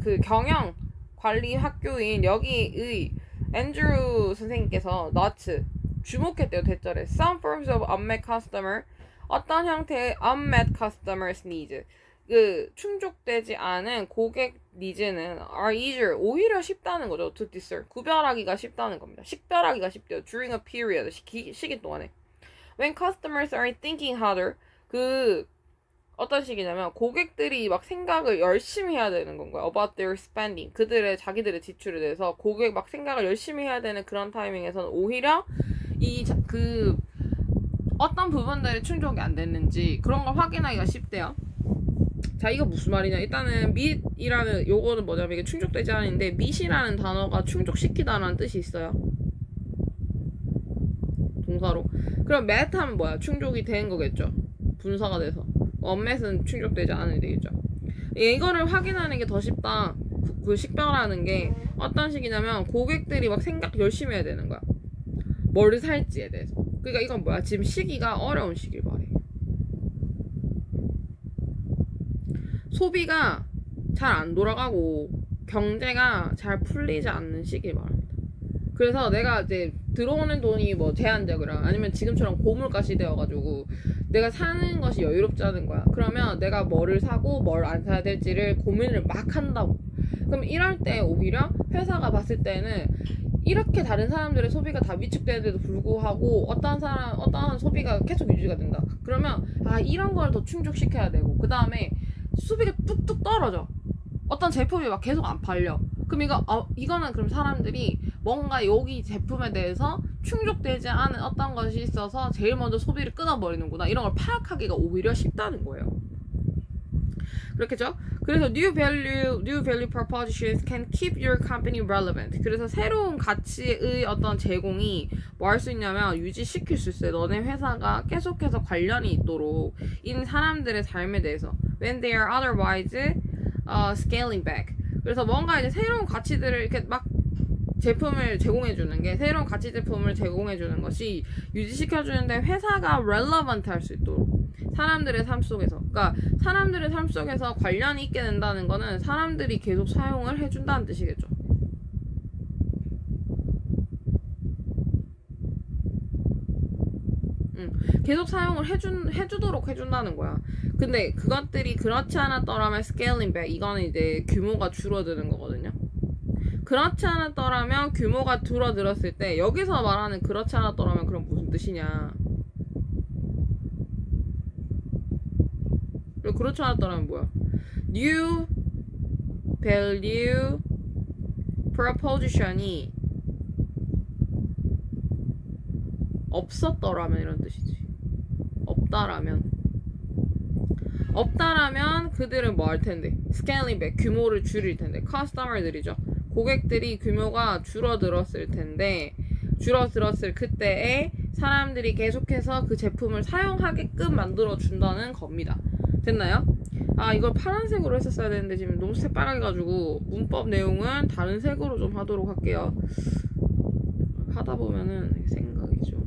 그 경영 관리 학교인 여기의 앤드루 선생님께서 not 주목했대요. 대절에 some forms of unmet customer, 어떤 형태의 unmet customers needs, 그 충족되지 않은 고객 니즈는 are easier, 오히려 쉽다는 거죠. to discern, 구별하기가 쉽다는 겁니다. 식별하기가 쉽대요. during a period, 시기 동안에. when customers are thinking harder, 그 어떤 식이냐면 고객들이 막 생각을 열심히 해야 되는 건 거야. About their spending. 자기들의 지출에 대해서 고객 막 생각을 열심히 해야 되는 그런 타이밍에서는 오히려 그 어떤 부분들이 충족이 안 됐는지 그런 걸 확인하기가 쉽대요. 자, 이거 무슨 말이냐? 일단은 meet이라는 요거는 뭐냐면 이게 충족되지 않는데 meet이라는 단어가 충족시키다라는 뜻이 있어요. 동사로. 그럼 met 하면 뭐야? 충족이 된 거겠죠. 분사가 돼서. unmet은 충족되지 않으면 되겠죠. 이거를 확인하는 게 더 쉽다. 그 식별하는 게 어떤 식이냐면 고객들이 막 생각 열심히 해야 되는 거야. 뭐를 살지에 대해서. 그러니까 이건 뭐야? 지금 시기가 어려운 시기를 말해. 소비가 잘 안 돌아가고 경제가 잘 풀리지 않는 시기를 말합니다. 그래서 내가 이제 들어오는 돈이 뭐 제한적이라 아니면 지금처럼 고물가 시대여가지고 내가 사는 것이 여유롭지 않은 거야. 그러면 내가 뭐를 사고 뭘 안 사야 될지를 고민을 막 한다고. 그럼 이럴 때 오히려 회사가 봤을 때는 이렇게 다른 사람들의 소비가 다 위축되는데도 불구하고 어떠한 소비가 계속 유지가 된다. 그러면 이런 걸 더 충족시켜야 되고 그 다음에 소비가 뚝뚝 떨어져. 어떤 제품이 막 계속 안 팔려. 그럼 이거는 그럼 사람들이 뭔가 여기 제품에 대해서 충족되지 않은 어떤 것이 있어서 제일 먼저 소비를 끊어버리는구나. 이런 걸 파악하기가 오히려 쉽다는 거예요. 그렇겠죠? 그래서 new value propositions can keep your company relevant. 그래서 새로운 가치의 어떤 제공이 뭐 할 수 있냐면 유지시킬 수 있어요. 너네 회사가 계속해서 관련이 있도록 인 사람들의 삶에 대해서 when they are otherwise scaling back. 그래서 뭔가 이제 새로운 가치들을 이렇게 막 제품을 제공해주는 게 새로운 가치 제품을 제공해주는 것이 유지시켜주는데 회사가 relevant 할 수 있도록 사람들의 삶 속에서 그러니까 사람들의 삶 속에서 관련이 있게 된다는 거는 사람들이 계속 사용을 해준다는 뜻이겠죠. 계속 사용을 해주도록 해준다는 거야. 근데 그것들이 그렇지 않았더라면 scaling back 이거는 이제 규모가 줄어드는 거거든요. 그렇지 않았더라면 규모가 줄어들었을 때 여기서 말하는 그렇지 않았더라면 그럼 무슨 뜻이냐. 그리고 그렇지 않았더라면 뭐야? New value proposition이 없었더라면 이런 뜻이지. 없다라면 그들은 뭐 할 텐데? scaling back 규모를 줄일 텐데 customer들이죠. 고객들이 규모가 줄어들었을 그때에 사람들이 계속해서 그 제품을 사용하게끔 만들어준다는 겁니다. 됐나요? 이걸 파란색으로 했었어야 되는데 지금 너무 새빨개가지고 문법 내용은 다른 색으로 좀 하도록 할게요. 하다 보면은 생각이 좀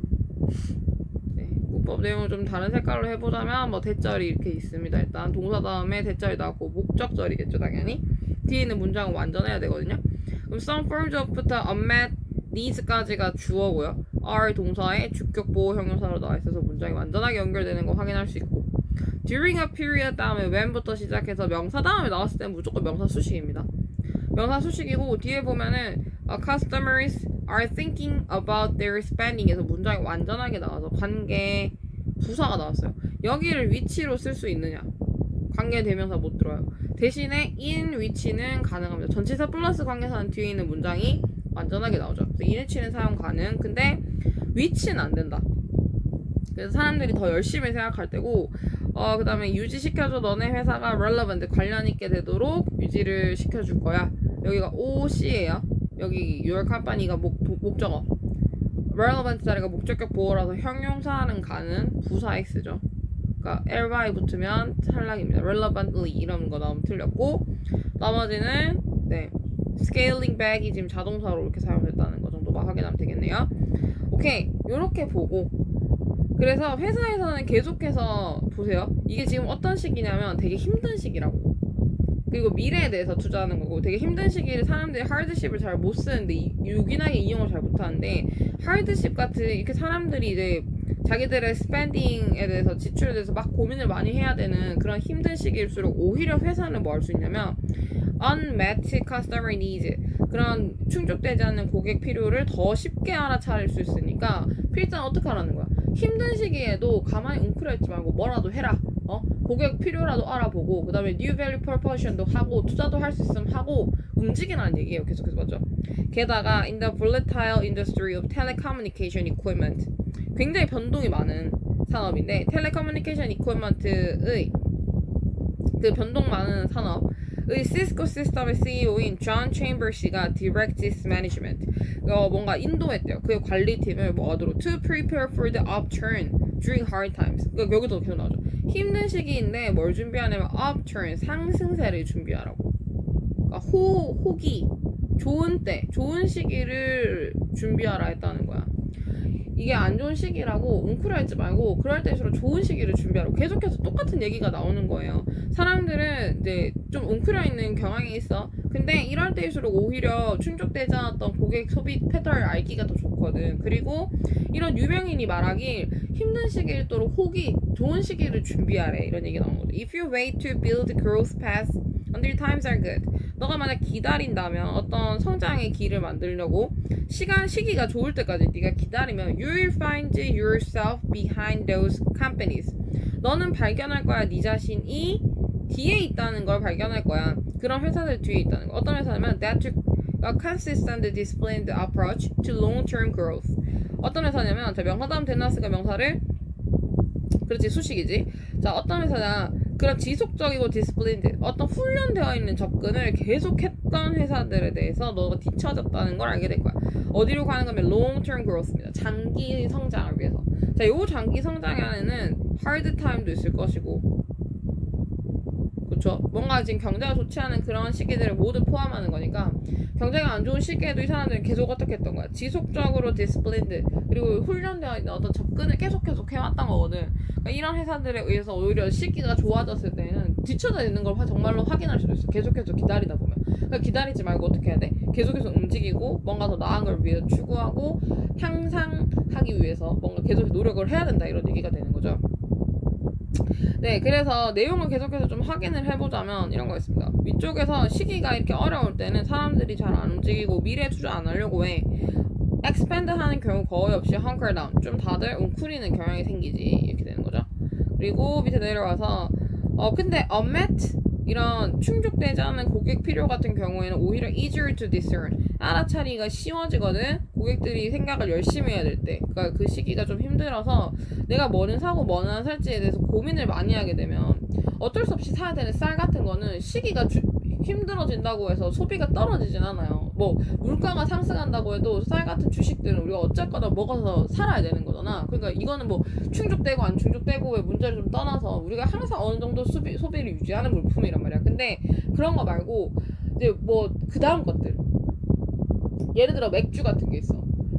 문법 내용을 좀 다른 색깔로 해보자면 뭐 대절이 이렇게 있습니다. 일단 동사 다음에 대절이 나왔고 목적절이겠죠 당연히. 뒤에 있는 문장은 완전해야 되거든요. 그럼 some forms of부터 unmet needs까지가 주어고요. are 동사의 주격 보호 형용사로 나와 있어서 문장이 완전하게 연결되는 거 확인할 수 있고 during a period 다음에 when부터 시작해서 명사 다음에 나왔을 때는 무조건 명사 수식입니다. 명사 수식이고 뒤에 보면은 customers are thinking about their spending에서 문장이 완전하게 나와서 관계 부사가 나왔어요. 여기를 위치로 쓸 수 있느냐? 관계 대명사 못 들어요. 대신에 in 위치는 가능합니다. 전치사 플러스 관계사는 뒤에 있는 문장이 완전하게 나오죠. in 위치는 사용 가능. 근데 위치는 안 된다. 그래서 사람들이 더 열심히 생각할 때고 그 다음에 유지시켜줘. 너네 회사가 relevant 관련 있게 되도록 유지를 시켜줄 거야. 여기가 OC예요. 여기 your company가 목적어 relevant 자리가 목적격 보호라서 형용사는 가는 부사 X죠. 그러니까 ly 붙으면 탈락입니다. relevantly 이런 거 나오면 틀렸고 나머지는 scaling back이 지금 자동사로 이렇게 사용됐다는 거 정도만 확인하면 되겠네요. 오케이, 요렇게 보고 그래서 회사에서는 계속해서 보세요. 이게 지금 어떤 시기냐면 되게 힘든 시기라고. 그리고 미래에 대해서 투자하는 거고 되게 힘든 시기를 사람들이 하드십을 잘 못 쓰는데 유기나게 이용을 잘 못하는데 하드십 같은 이렇게 사람들이 이제 자기들의 스펜딩에 대해서 지출에 대해서 막 고민을 많이 해야 되는 그런 힘든 시기일수록 오히려 회사는 뭐 할 수 있냐면 unmet customer needs 그런 충족되지 않는 고객 필요를 더 쉽게 알아차릴 수 있으니까 필자는 어떻게 하라는 거야? 힘든 시기에도 가만히 웅크려 있지 말고 뭐라도 해라. 고객 필요라도 알아보고 그 다음에 new value proposition도 하고 투자도 할 수 있으면 하고 움직이라는 얘기예요. 계속해서 맞죠? 게다가 in the volatile industry of telecommunication equipment 굉장히 변동이 많은 산업인데 telecommunication equipment의 그 변동 많은 산업의 시스코 시스템의 CEO인 존 체인버스가 direct this management 뭔가 인도했대요. 그 관리팀을 뭐 하도록 to prepare for the upturn during hard times. 그러니까 여기도 계속 나오죠. 힘든 시기인데 뭘 준비하냐면 upturn 상승세를 준비하라고. 그러니까 호기 좋은 때 좋은 시기를 준비하라 했다는 거야. 이게 안 좋은 시기라고 웅크려있지 말고 그럴 때일수록 좋은 시기를 준비하라고 계속해서 똑같은 얘기가 나오는 거예요. 사람들은 이제 좀 웅크려있는 경향이 있어. 근데 이럴 때일수록 오히려 충족되지 않았던 고객 소비 패턴을 알기가 더 좋거든. 그리고 이런 유명인이 말하길 힘든 시기일도록 호기 좋은 시기를 준비하래 이런 얘기 나오는 거죠. If you wait to build growth paths until times are good. 너가 만약 기다린다면 어떤 성장의 길을 만들려고 시기가 좋을 때까지 네가 기다리면 you will find yourself behind those companies. 너는 발견할 거야. 네 자신이 뒤에 있다는 걸 발견할 거야. 그런 회사들 뒤에 있다는 거. 어떤 회사냐면 that took a consistent disciplined approach to long-term growth. 어떤 회사냐면 자 명사다음 데나스가 명사를 그렇지 수식이지. 자 어떤 회사냐 그런 지속적이고 디스플레인드 어떤 훈련되어 있는 접근을 계속했던 회사들에 대해서 너가 뒤처졌다는 걸 알게 될 거야. 어디로 가는 거면 long term growth입니다. 장기 성장을 위해서. 자, 요 장기 성장 안에는 hard time도 있을 것이고, 그렇죠? 뭔가 지금 경제가 좋지 않은 그런 시기들을 모두 포함하는 거니까 경제가 안 좋은 시기에도 이 사람들은 계속 어떻게 했던 거야? 지속적으로 디스플레인드 그리고 훈련되어 있는 어떤 접근을 계속 해왔던 거거든. 그러니까 이런 회사들에 의해서 오히려 시기가 좋아졌을 때는 뒤쳐져 있는 걸 정말로 확인할 수도 있어. 계속해서 기다리다 보면. 그러니까 기다리지 말고 어떻게 해야 돼? 계속해서 움직이고 뭔가 더 나은 걸 위해서 추구하고 향상하기 위해서 뭔가 계속 노력을 해야 된다 이런 얘기가 되는 거죠. 네, 그래서 내용을 계속해서 좀 확인을 해보자면 이런 거 있습니다. 위쪽에서 시기가 이렇게 어려울 때는 사람들이 잘 안 움직이고 미래 투자 안 하려고 해. expand 하는 경우 거의 없이 hunker down. 좀 다들 웅크리는 경향이 생기지. 이렇게 되는 거죠. 그리고 밑에 내려와서 근데 unmet 이런 충족되지 않은 고객 필요 같은 경우에는 오히려 easier to discern 알아차리기가 쉬워지거든. 고객들이 생각을 열심히 해야 될 때. 그러니까 그 시기가 좀 힘들어서 내가 뭐는 사고 뭐는 안 살지에 대해서 고민을 많이 하게 되면 어쩔 수 없이 사야 되는 쌀 같은 거는 시기가 힘들어진다고 해서 소비가 떨어지진 않아요. 뭐 물가가 상승한다고 해도 쌀 같은 주식들은 우리가 어쨌거나 먹어서 살아야 되는 거잖아. 그러니까 이거는 뭐 충족되고 안 충족되고의 문제를 좀 떠나서 우리가 항상 어느 정도 소비를 유지하는 물품이란 말이야. 근데 그런 거 말고 이제 뭐 그 다음 것들 예를 들어 맥주 같은 게 있어.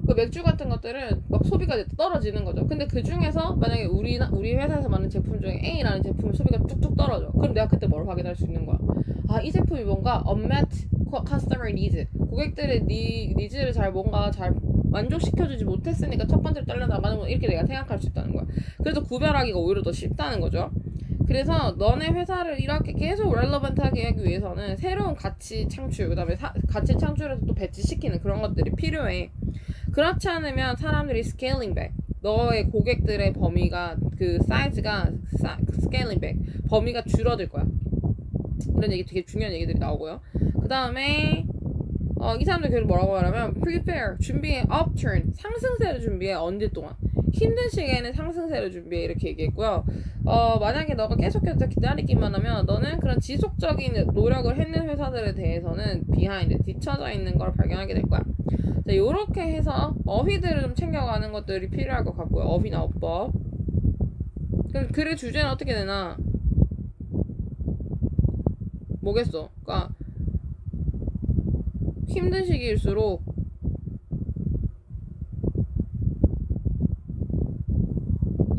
그 맥주 같은 것들은 막 소비가 떨어지는 거죠. 근데 그 중에서 만약에 우리 회사에서 만든 제품 중에 A라는 제품 소비가 뚝뚝 떨어져. 그럼 내가 그때 뭘 확인할 수 있는 거야? 아, 이 제품이 뭔가 unmet customer needs. 고객들의 니즈를 잘 만족시켜주지 못했으니까 첫 번째로 잘려나가는 거 이렇게 내가 생각할 수 있다는 거야. 그래서 구별하기가 오히려 더 쉽다는 거죠. 그래서 너네 회사를 이렇게 계속 relevant하게 하기 위해서는 새로운 가치 창출, 그 다음에 가치 창출해서 또 배치시키는 그런 것들이 필요해. 그렇지 않으면 사람들이 scaling back, 너의 고객들의 범위가 그 사이즈가 scaling back, 범위가 줄어들 거야. 이런 얘기 되게 중요한 얘기들이 나오고요. 그 다음에 이 사람들 계속 뭐라고 하냐면 prepare, 준비해, upturn, 상승세를 준비해. 언제 동안? 힘든 시기에는 상승세를 준비해 이렇게 얘기했고요. 만약에 너가 계속해서 기다리기만 하면 너는 그런 지속적인 노력을 했는 회사들에 대해서는 behind, 뒤쳐져 있는 걸 발견하게 될 거야. 자, 요렇게 해서 어휘들을 좀 챙겨가는 것들이 필요할 것 같고요. 어휘나 어법. 글의 주제는 어떻게 되나? 뭐겠어? 그러니까 힘든 시기일수록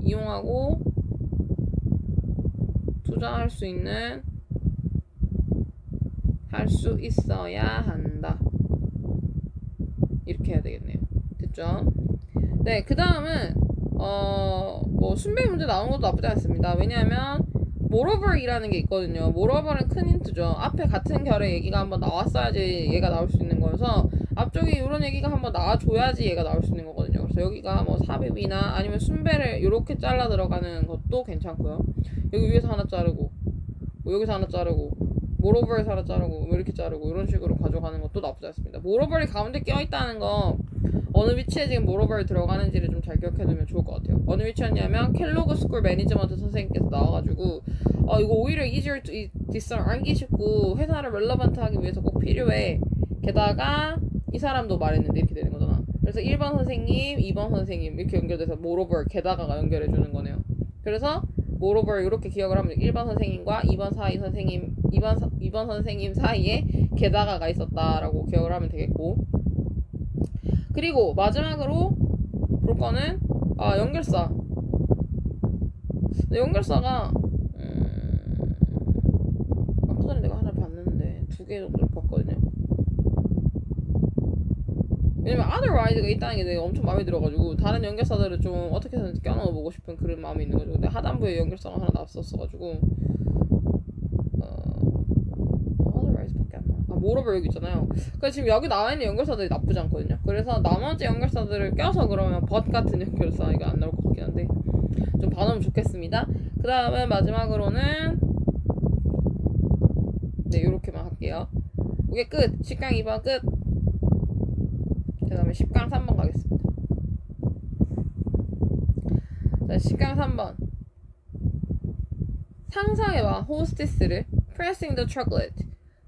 이용하고 투자할 수 있어야 한다. 이렇게 해야 되겠네요. 됐죠? 네, 그 다음은 뭐 순배 문제 나오는 것도 나쁘지 않습니다. 왜냐하면 moreover이라는 게 있거든요. moreover는 큰 힌트죠. 앞에 같은 결의 얘기가 한번 나왔어야지 얘가 나올 수 있는 거여서 앞쪽에 이런 얘기가 한번 나와줘야지 얘가 나올 수 있는 거거든요. 그래서 여기가 뭐 삽입이나 아니면 순배를 이렇게 잘라 들어가는 것도 괜찮고요. 여기 위에서 하나 자르고 뭐 여기서 하나 자르고 모로버에서 하나 자르고 뭐 이렇게 자르고 이런 식으로 가져가는 것도 나쁘지 않습니다. 모로버이 가운데 껴있다는 거 어느 위치에 지금 모로버이 들어가는지를 좀 잘 기억해두면 좋을 것 같아요. 어느 위치였냐면 켈로그 스쿨 매니지먼트 선생님께서 나와가지고 이거 오히려 easier to discern 알기 쉽고 회사를 relevant하기 위해서 꼭 필요해. 게다가 이 사람도 말했는데 이렇게 되는 거잖아. 그래서 1번 선생님, 2번 선생님 이렇게 연결돼서 moreover 게다가가 연결해주는 거네요. 그래서 moreover 이렇게 기억을 하면 1번 선생님과 2번 사이 선생님 2번 선생님 사이에 게다가가 있었다라고 기억을 하면 되겠고, 그리고 마지막으로 볼 거는 연결사. 연결사가 아까 전에 내가 하나 봤는데 2개 정도를 봤거든요. 왜냐면 otherwise가 있다는 게 내가 엄청 마음에 들어가지고 다른 연결사들을 좀 어떻게 해서든 껴넣어보고 싶은 그런 마음이 있는 거죠. 근데 하단부에 연결사가 하나 나왔었어가지고 otherwise밖에 안 나와. moreover 여기 있잖아요. 그래서 지금 여기 나와있는 연결사들이 나쁘지 않거든요. 그래서 나머지 연결사들을 껴서 그러면 but 같은 연결사 이거 안 나올 것 같긴 한데 좀 봐놓으면 좋겠습니다. 그 다음에 마지막으로는 네 요렇게만 할게요. 이게 끝. 10강 2번 끝. 그 다음에 10강 3번 가겠습니다. 자, 10강 3번. 상상해봐. 호스티스를 pressing the chocolate.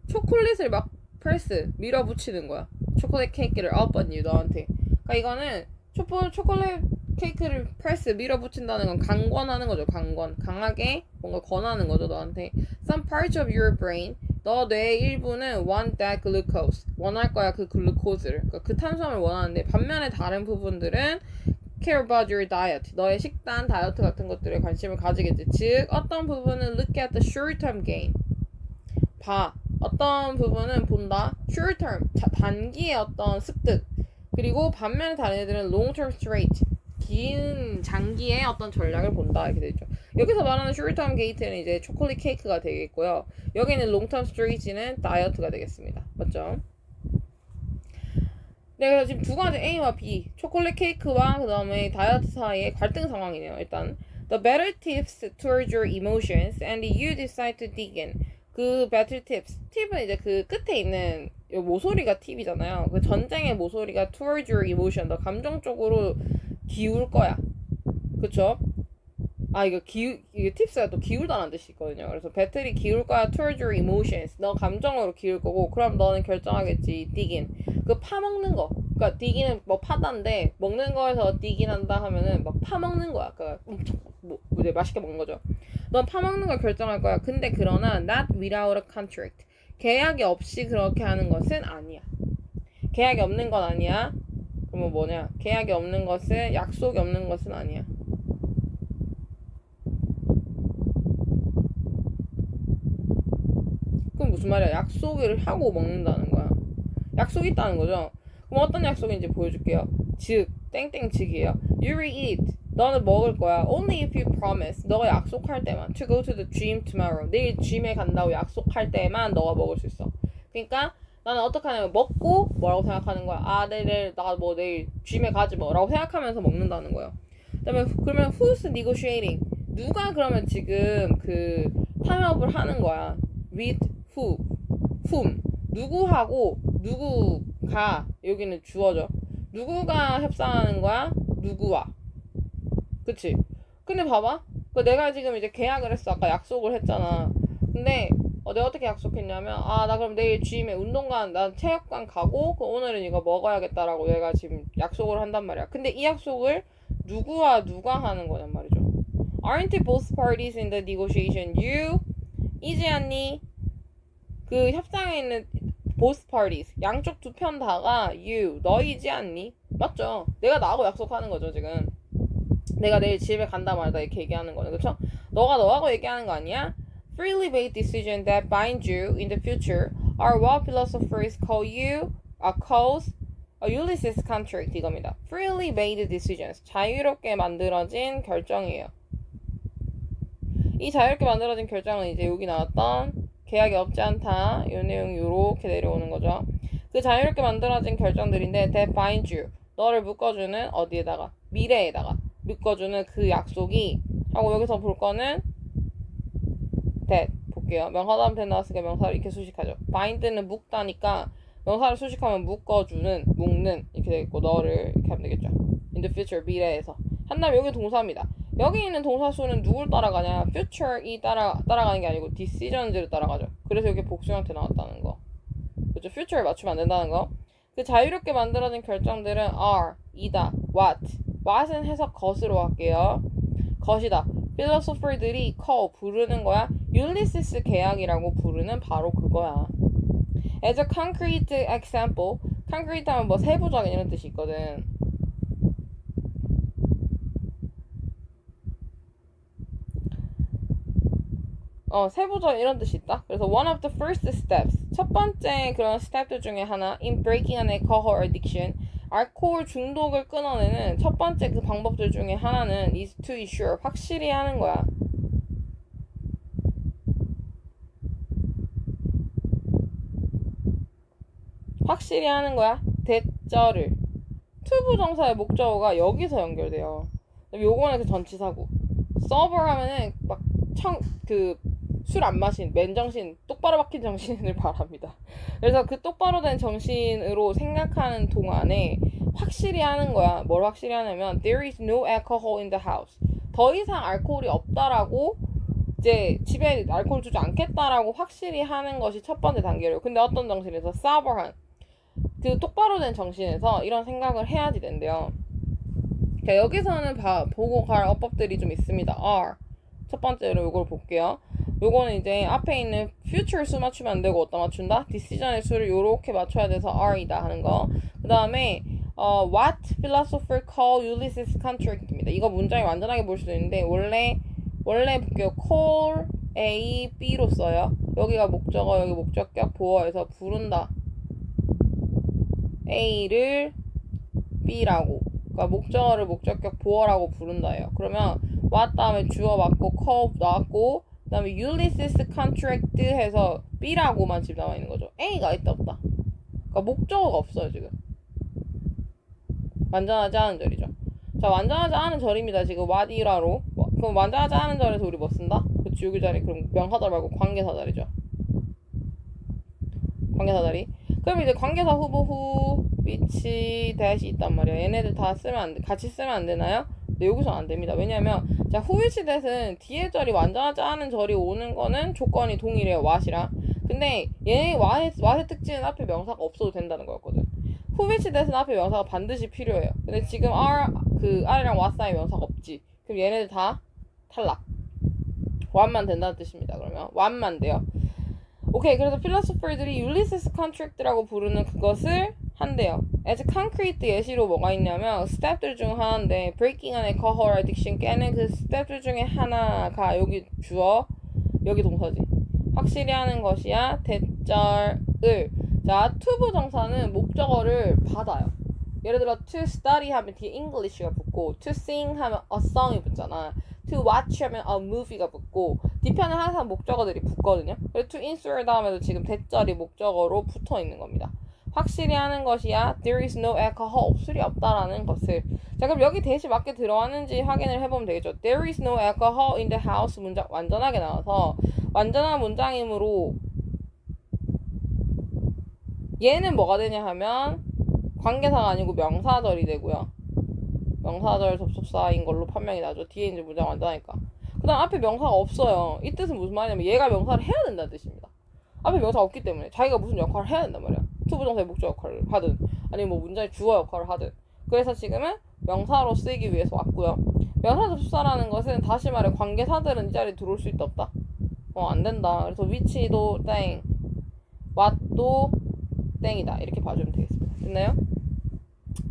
초콜릿을 막 프레스, 밀어붙이는 거야. 초콜릿 케이크를 up on you, 너한테. 그러니까 이거는 초콜릿 케이크를 프레스, 밀어붙인다는 건 강권하는 거죠. 강하게 뭔가 권하는 거죠, 너한테. Some parts of your brain, 너 뇌의 일부는 want that glucose, 원할 거야 그 글루코즈를. 그러니까 그 탄수화물 원하는데 반면에 다른 부분들은 care about your diet, 너의 식단, 다이어트 같은 것들에 관심을 가지겠지. 즉 어떤 부분은 look at the short-term gain, 봐. 어떤 부분은 본다. short-term, 단기의 어떤 습득. 그리고 반면에 다른 애들은 long-term straight, 긴 장기의 어떤 전략을 본다. 이렇게 되죠. 여기서 말하는 short-term gain은 이제 초콜릿 케이크가 되겠고요. 여기는 long-term straight는 다이어트가 되겠습니다. 맞죠? 네, 그래서 지금 두 가지 A와 B, 초콜릿 케이크와 그 다음에 다이어트 사이의 갈등 상황이네요. 일단 the better tips towards your emotions and you decide to dig in. 그 better tips, 팁은 이제 그 끝에 있는 요 모서리가 팁이잖아요. 그 전쟁의 모서리가 towards your emotion, 너 감정 쪽으로 기울 거야. 그쵸? 이게 팁스가 또 기울다는 뜻이 있거든요. 그래서 배틀이 기울 거야 towards your emotions. 너 감정으로 기울 거고, 그럼 너는 결정하겠지. dig in. 그 파먹는 거. 그러니까 dig인은 뭐 파다인데, 먹는 거에서 dig in 한다 하면은 막 파먹는 거야. 그러니까 엄청 이제 맛있게 먹는 거죠. 넌 파먹는 걸 결정할 거야. 근데 그러나 not without a contract. 계약이 없이 그렇게 하는 것은 아니야. 계약이 없는 건 아니야. 그러면 뭐냐? 계약이 없는 것은, 약속이 없는 것은 아니야. 그럼 무슨 말이야? 약속을 하고 먹는다는 거야. 약속이 있다는 거죠. 그럼 어떤 약속인지 보여줄게요. 즉, 땡땡즉이에요. You will eat. 너는 먹을 거야. Only if you promise. 너가 약속할 때만. To go to the gym tomorrow. 내일 gym에 간다고 약속할 때만 너가 먹을 수 있어. 그러니까 나는 어떻게 하냐면 먹고 뭐라고 생각하는 거야. 내일 gym에 가지 뭐 라고 생각하면서 먹는다는 거예요. 그러면 who's negotiating? 누가 그러면 지금 그 타협을 하는 거야. With who? whom? 누구하고 누구가, 여기는 주어죠. 누구가 협상하는 거야? 누구와. 그치? 근데 봐봐. 내가 지금 이제 계약을 했어. 아까 약속을 했잖아. 근데 내가 어떻게 약속했냐면 나 그럼 내일 gym에 운동관, 난 체육관 가고 오늘은 이거 먹어야겠다라고 내가 지금 약속을 한단 말이야. 근데 이 약속을 누구와 누가 하는 거냔 말이죠. Aren't both parties in the negotiation you? 이지 않니? 그 협상에 있는 both parties, 양쪽 두 편 다가 you, 너이지 않니? 맞죠? 내가 나하고 약속하는 거죠, 지금. 내가 내일 집에 간다 말다 이렇게 얘기하는 거네, 그쵸? 너가 너하고 얘기하는 거 아니야? Freely made decisions that bind you in the future are what philosophers calls a Ulysses contract, 이겁니다. Freely made decisions, 자유롭게 만들어진 결정이에요. 이 자유롭게 만들어진 결정은 이제 여기 나왔던 계약이 없지 않다, 이 내용이 요렇게 내려오는 거죠. 그 자유롭게 만들어진 결정들인데 that bind you. 너를 묶어주는 어디에다가? 미래에다가 묶어주는 그 약속이 하고 여기서 볼 거는 that 볼게요. 명사 다음 that 나왔으니까 명사를 이렇게 수식하죠. bind는 묶다니까 명사를 수식하면 묶어주는, 묶는 이렇게 되겠고 너를 이렇게 하면 되겠죠. in the future 미래에서 한 다음에 여기 동사입니다. 여기 있는 동사수는 누굴 따라가냐? future이 따라가는 게 아니고 decisions 를 따라가죠. 그래서 여기 복수 형태 나왔다는 거. 그렇죠? future를 맞추면 안 된다는 거. 그 자유롭게 만들어진 결정들은 are, 이다, what은 해석 것으로 할게요. 것이다. philosopher들이 call, 부르는 거야. 율리시스 계약이라고 부르는 바로 그거야. As a concrete example, concrete 하면 뭐 세부적인 이런 뜻이 있거든. 세부적인 이런 뜻이 있다. 그래서 one of the first steps, 첫 번째 그런 스텝들 중에 하나, in breaking an alcohol addiction, 알코올 중독을 끊어내는 첫 번째 그 방법들 중에 하나는 is to ensure, 확실히 하는 거야. 확실히 하는 거야. 대절을. 투부정사의 목적어가 여기서 연결돼요. 요거는 그 전치사고. 서버 하면은 막 술 안 마신 맨정신 똑바로 박힌 정신을 말합니다. 그래서 그 똑바로 된 정신으로 생각하는 동안에 확실히 하는 거야. 뭘 확실히 하냐면 there is no alcohol in the house. 더 이상 알코올이 없다라고 이제 집에 알코올 주지 않겠다라고 확실히 하는 것이 첫 번째 단계래요. 근데 어떤 정신에서 sober한 그 똑바로 된 정신에서 이런 생각을 해야지 된대요. 자, 여기서는 보고 갈 어법들이 좀 있습니다. are 첫 번째로 이걸 볼게요. 요거는 이제 앞에 있는 future 수 맞추면 안 되고 어디다 맞춘다? decision의 수를 요렇게 맞춰야 돼서 are이다 하는 거. 그 다음에 what philosopher call Ulysses contract입니다. 이거 문장이 완전하게 볼 수도 있는데 원래 볼게요. call A, B로 써요. 여기가 목적어, 여기 목적격 보어에서 부른다. A를 B라고. 그러니까 목적어를 목적격 보어라고 부른다예요. 그러면 what 다음에 주어 맞고 call 나왔고 그 다음에 Ulysses contract 해서 B라고만 지금 나와 있는 거죠. A가 있다 없다. 그러니까 목적어가 없어요 지금. 완전하지 않은 절이죠. 자, 완전하지 않은 절입니다. 지금 what이라로. 그럼 완전하지 않은 절에서 우리 뭐 쓴다? 그치, 여기 자리 그럼 명사절 말고 관계사 자리죠. 관계사 자리. 그럼 이제 관계사 후보 후 which 대시 있단 말이야. 얘네들 다 쓰면 안 돼. 같이 쓰면 안 되나요? 네, 여기서 안 됩니다. 왜냐면 자, 후 which that은 뒤에 절이 완전하지 않은 절이 오는 거는 조건이 동일해요. what이랑. 근데 얘네 what의 특징은 앞에 명사가 없어도 된다는 거였거든. 후 which that은 앞에 명사가 반드시 필요해요. 근데 지금 R이랑 what 사이 명사가 없지. 그럼 얘네들 다 탈락. what만 된다는 뜻입니다. 그러면 what만 돼요. 오케이, 그래서 필로소퍼들이 율리시스 컨트랙트라고 부르는 그것을 한대요. as concrete 예시로 뭐가 있냐면 스텝들 중 하나인데 breaking an alcohol addiction 깨는 그 스텝들 중에 하나가 여기 주어, 여기 동사지. 확실히 하는 것이야. 대절을. 자, 투부 정사는 목적어를 받아요. 예를 들어 to study 하면 뒤에 English가 붙고 to sing 하면 a song이 붙잖아. to watch 하면 a movie가 붙고 뒤편에 항상 목적어들이 붙거든요. 그래서 to insert 다음에도 지금 대절이 목적어로 붙어 있는 겁니다. 확실히 하는 것이야. There is no alcohol. 술이 없다라는 것을. 자, 그럼 여기 대시 맞게 들어왔는지 확인을 해보면 되겠죠. There is no alcohol in the house 문장 완전하게 나와서 완전한 문장이므로 얘는 뭐가 되냐 하면 관계사가 아니고 명사절이 되고요. 명사절 접속사인 걸로 판명이 나죠. 뒤에 이제 문장 완전하니까. 그 다음 앞에 명사가 없어요. 이 뜻은 무슨 말이냐면 얘가 명사를 해야 된다는 뜻입니다. 앞에 명사가 없기 때문에 자기가 무슨 역할을 해야 된단 말이야. 투부정사의 목적 역할을 하든 아니면 뭐 문장의 주어 역할을 하든. 그래서 지금은 명사로 쓰기 위해서 왔고요. 명사 접속사라는 것은 다시 말해 관계사들은 이 자리에 들어올 수 있다 없다? 안 된다. 그래서 which도 땡, what도 땡이다. 이렇게 봐주면 되겠습니다. 됐나요?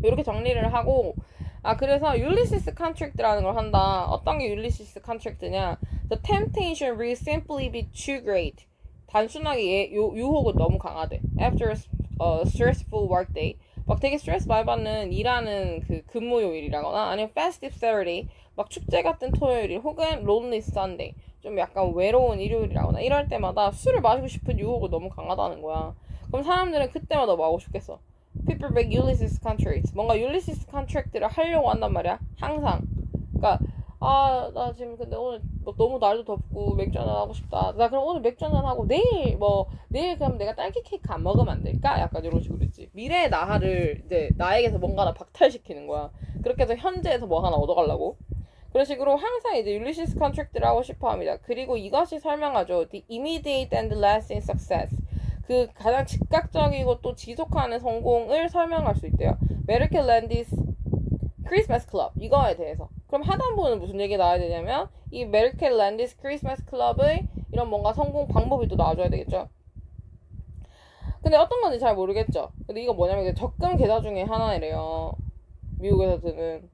이렇게 정리를 하고 그래서 율리시스 컨트랙트라는 걸 한다. 어떤 게 율리시스 컨트랙트냐? The temptation will simply be too great. 단순하게 유혹은 너무 강하대. After a stressful workday. 막 되게 스트레스 많이 받는 일하는 그 근무 요일이라거나 아니면 festive Saturday. 막 축제 같은 토요일 혹은 lonely Sunday. 좀 약간 외로운 일요일이라거나 이럴 때마다 술을 마시고 싶은 유혹은 너무 강하다는 거야. 그럼 사람들은 그때마다 뭐 하고 싶겠어? People make Ulysses contracts. 뭔가 Ulysses contract를 하려고 한단 말이야. 항상. 그러니까 나 지금 근데 오늘 뭐 너무 날도 덥고 맥주 한잔 하고 싶다. 나 그럼 오늘 맥주 한잔 하고 내일 그럼 내가 딸기 케이크 안 먹으면 안 될까? 약간 이런 식으로 있지. 미래의 나를 이제 나에게서 뭔가 하나 박탈시키는 거야. 그렇게 해서 현재에서 뭐 하나 얻어가려고. 그런 식으로 항상 이제 율리시스 컨트랙트를 하고 싶어 합니다. 그리고 이것이 설명하죠. The immediate and lasting success. 그 가장 즉각적이고 또 지속하는 성공을 설명할 수 있대요. 메르켈 랜디스 크리스마스 클럽 이거에 대해서. 그럼 하단부는 무슨 얘기 나와야 되냐면 이 메르켈 랜디스 크리스마스 클럽의 이런 뭔가 성공 방법이 또 나와줘야 되겠죠. 근데 어떤 건지 잘 모르겠죠. 근데 이거 뭐냐면 적금 계좌 중에 하나이래요. 미국에서 드는.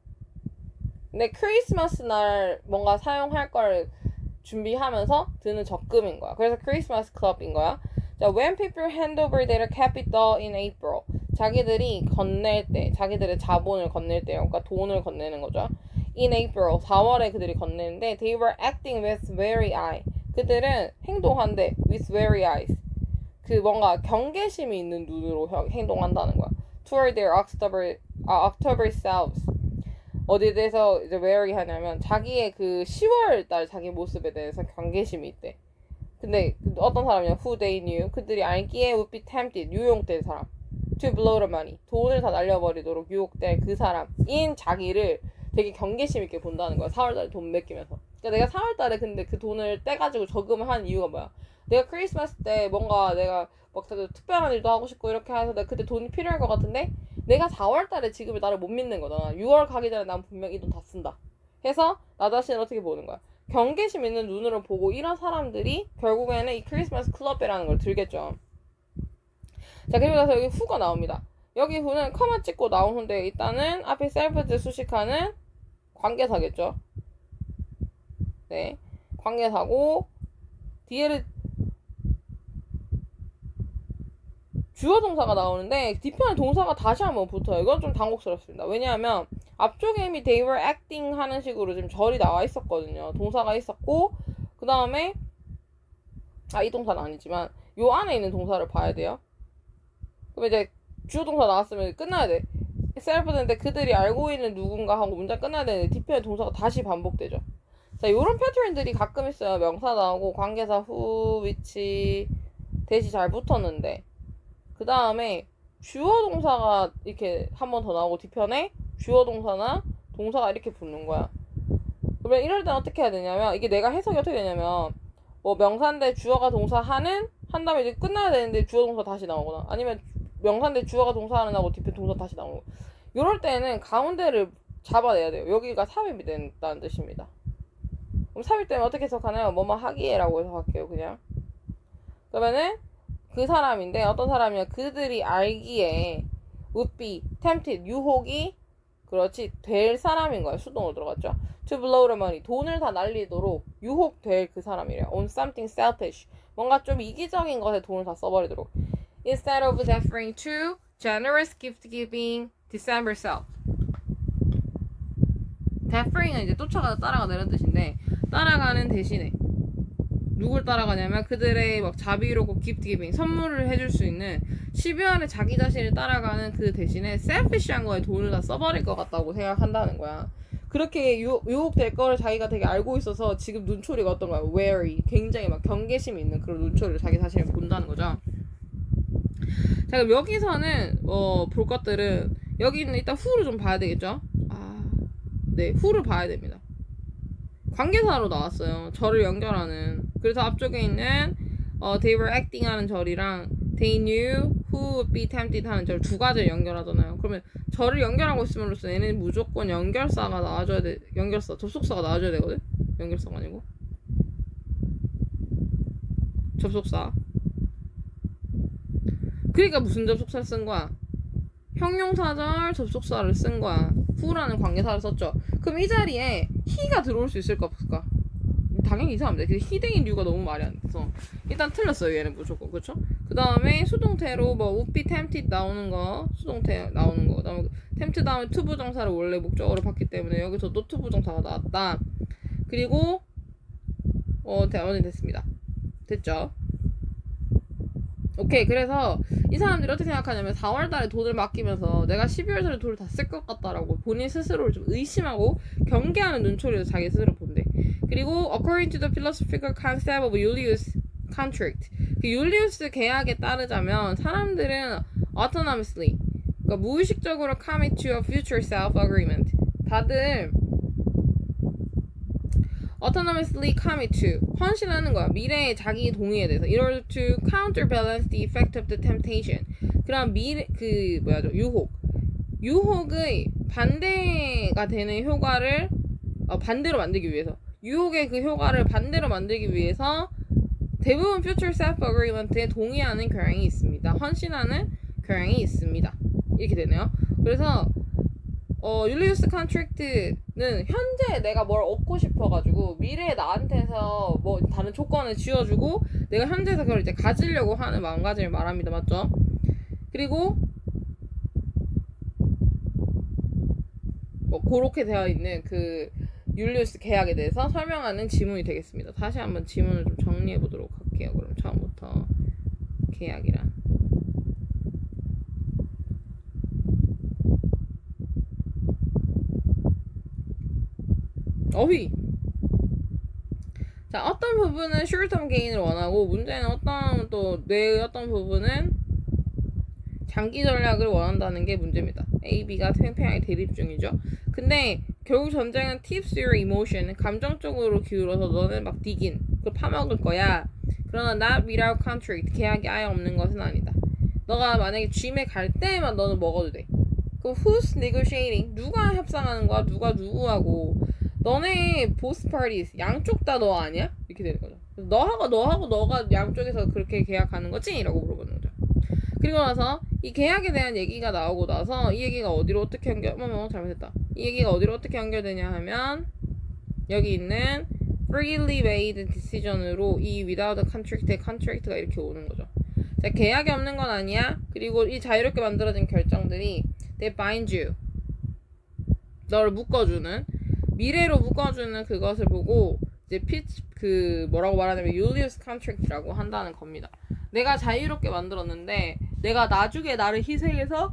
근데 크리스마스 날 뭔가 사용할 걸 준비하면서 드는 적금인 거야. 그래서 크리스마스 클럽인 거야. 자, when people hand over their capital in April. 자기들이 건넬 때, 자기들의 자본을 건넬 때요. 그러니까 돈을 건네는 거죠. In April, 4월에 그들이 건네는데 they were acting with wary eye. 그들은 행동한대 with wary eyes. 그 뭔가 경계심이 있는 눈으로 행동한다는 거야. Toward their October selves. 어디에 대해서 이제 wary 하냐면 자기의 그 10월 달 자기 모습에 대해서 경계심이 있대. 근데 어떤 사람이냐? Who they knew. 그들이 알기에 would be tempted. 유혹될 사람. To blow the money. 돈을 다 날려버리도록 유혹될 그 사람인 자기를 되게 경계심 있게 본다는 거야. 4월달에 돈 맡기면서. 그러니까 내가 4월달에 근데 그 돈을 떼가지고 저금을 한 이유가 뭐야? 내가 크리스마스 때 뭔가 내가 막 특별한 일도 하고 싶고 이렇게 해서 내가 그때 돈이 필요할 것 같은데 내가 4월달에 지금의 나를 못 믿는 거잖아. 6월 가기 전에 난 분명 이 돈 다 쓴다. 해서 나 자신을 어떻게 보는 거야? 경계심 있는 눈으로 보고 이런 사람들이 결국에는 이 크리스마스 클럽이라는 걸 들겠죠. 자, 그리고 나서 여기 후가 나옵니다. 여기 후는 커마 찍고 나온 후인데 일단은 앞에 셀프즈 수식하는 관계사겠죠. 네, 관계사고 뒤에는 주어 동사가 나오는데 뒤편에 동사가 다시 한번 붙어요. 이건 좀 당혹스럽습니다. 왜냐하면 앞쪽에 이미 they were acting 하는 식으로 좀 절이 나와 있었거든요. 동사가 있었고 그 다음에 이 동사는 아니지만 요 안에 있는 동사를 봐야 돼요. 그럼 이제 주어 동사 나왔으면 끝나야 돼. 셀프인데 그들이 알고 있는 누군가 하고 문장 끝나야 되는데 뒤편에 동사가 다시 반복되죠. 자, 요런 패턴들이 가끔 있어요. 명사 나오고 관계사 후 위치 대시 잘 붙었는데 그 다음에 주어 동사가 이렇게 한 번 더 나오고 뒤편에 주어 동사나 동사가 이렇게 붙는 거야. 그러면 이럴 땐 어떻게 해야 되냐면 이게 내가 해석이 어떻게 되냐면 뭐 명사인데 주어가 동사하는 한 다음에 이제 끝나야 되는데 주어 동사 다시 나오거나 아니면 명사인데 주어가 동사하는 하고 뒤편 동사 다시 나오고 이럴 때는 가운데를 잡아내야 돼요. 여기가 삽입이 된다는 뜻입니다. 그럼 삽입되면 어떻게 해석하나요? 뭐뭐 하기에라고 해석할게요. 그냥 그러면은 그 사람인데 어떤 사람이냐 그들이 알기에 would be tempted 유혹이 그렇지 될 사람인 거야. 수동으로 들어갔죠. to blow the money 돈을 다 날리도록 유혹될 그 사람이래요. on something selfish 뭔가 좀 이기적인 것에 돈을 다 써버리도록 instead of deferring to generous gift giving December self. deferring은 이제 쫓아가다 따라가는 뜻인데 따라가는 대신에 누굴 따라가냐면 그들의 막 자비롭고 기프트 기빙 선물을 해줄 수 있는 12월에 자기 자신을 따라가는 그 대신에 selfish한 거에 돈을 다 써버릴 것 같다고 생각한다는 거야. 그렇게 유혹될 거를 자기가 되게 알고 있어서 지금 눈초리가 어떤 거야? wary 굉장히 막 경계심이 있는 그런 눈초리를 자기 자신을 본다는 거죠. 자, 그럼 여기서는 볼 것들은 여기는 일단 who를 좀 봐야 되겠죠? 네, who를 봐야 됩니다. 관계사로 나왔어요. 절을 연결하는. 그래서 앞쪽에 있는 they were acting 하는 절이랑 they knew who would be tempted 하는 절 두 가지를 연결하잖아요. 그러면 절을 연결하고 있음으로써 얘는 무조건 연결사가 나와줘야 돼. 연결사, 접속사가 나와줘야 되거든? 연결사가 아니고. 접속사. 그러니까 무슨 접속사를 쓴 거야? 형용사절 접속사를 쓴 거야. who라는 관계사를 썼죠. 그럼 이 자리에 he가 들어올 수 있을까 없을까? 당연히 이상합니다. 근데 he 대인 이유가 너무 말이 안 돼서 일단 틀렸어요. 얘는 무조건. 그렇죠? 그 다음에 수동태로 뭐 would be tempted 나오는 거 수동태 나오는 거 그다음에 tempt 다음에 to 부정사를 원래 목적어로 봤기 때문에 여기서 또 to 부정사가 나왔다. 그리고 대원이 됐습니다. 됐죠? 오케이. 그래서 이 사람들이 어떻게 생각하냐면 4월 달에 돈을 맡기면서 내가 12월 달에 돈을 다 쓸 것 같다라고 본인 스스로를 좀 의심하고 경계하는 눈초리로 자기 스스로 본대. 그리고 according to the philosophical concept of Julius contract, 그 율리우스 계약에 따르자면 사람들은 autonomously, 그러니까 무의식적으로 commit to a future self agreement. 다들 autonomously commit to, 헌신하는 거야. 미래의 자기 동의에 대해서. in order to counterbalance the effect of the temptation. 그럼 유혹의 반대가 되는 효과를 반대로 만들기 위해서. 유혹의 그 효과를 반대로 만들기 위해서 대부분 future self agreement에 동의하는 경향이 있습니다. 헌신하는 경향이 있습니다. 이렇게 되네요. 그래서 율리우스 컨트랙트는 현재 내가 뭘 얻고 싶어가지고 미래에 나한테서 뭐 다른 조건을 지어주고 내가 현재에서 그걸 이제 가지려고 하는 마음가짐을 말합니다. 맞죠? 그리고 그렇게 되어 있는 그 율리우스 계약에 대해서 설명하는 지문이 되겠습니다. 다시 한번 지문을 좀 정리해 보도록 할게요. 그럼 처음부터 계약이란 어휘. 자, 어떤 부분은 short-term gain을 원하고 문제는 어떤 부분은 장기 전략을 원한다는 게 문제입니다. A, B가 팽팽하게 대립 중이죠. 근데 결국 전쟁은 tips your emotion, 감정적으로 기울어서 너는 막 디긴, 그걸 파먹을 거야. 그러나 not without contract, 계약이 아예 없는 것은 아니다. 너가 만약에 gym에 갈 때만 너는 먹어도 돼. 그럼 who's negotiating? 누가 협상하는 거야? 누가 누구하고? 너네 보스 파티스 양쪽 다 너 아니야? 이렇게 되는 거죠. 너하고 너가 양쪽에서 그렇게 계약하는 거지? 라고 물어보는 거죠. 그리고 나서 이 계약에 대한 얘기가 나오고 나서 이 얘기가 어디로 어떻게 잘못했다. 이 얘기가 어디로 어떻게 연결되냐 하면 여기 있는 freely made decision으로 이 without a contract의 contract가 이렇게 오는 거죠. 자, 계약이 없는 건 아니야. 그리고 이 자유롭게 만들어진 결정들이 they bind you, 너를 묶어주는, 미래로 묶어주는 그것을 보고 이제 뭐라고 말하냐면 Julius contract라고 한다는 겁니다. 내가 자유롭게 만들었는데 내가 나중에 나를 희생해서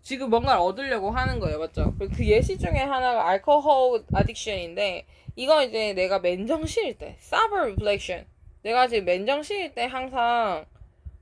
지금 뭔가를 얻으려고 하는 거예요. 맞죠? 그 예시 중에 하나가 알코올 아딕션인데 이거 이제 내가 맨정신일 때 sober reflection, 내가 지금 맨정신일 때 항상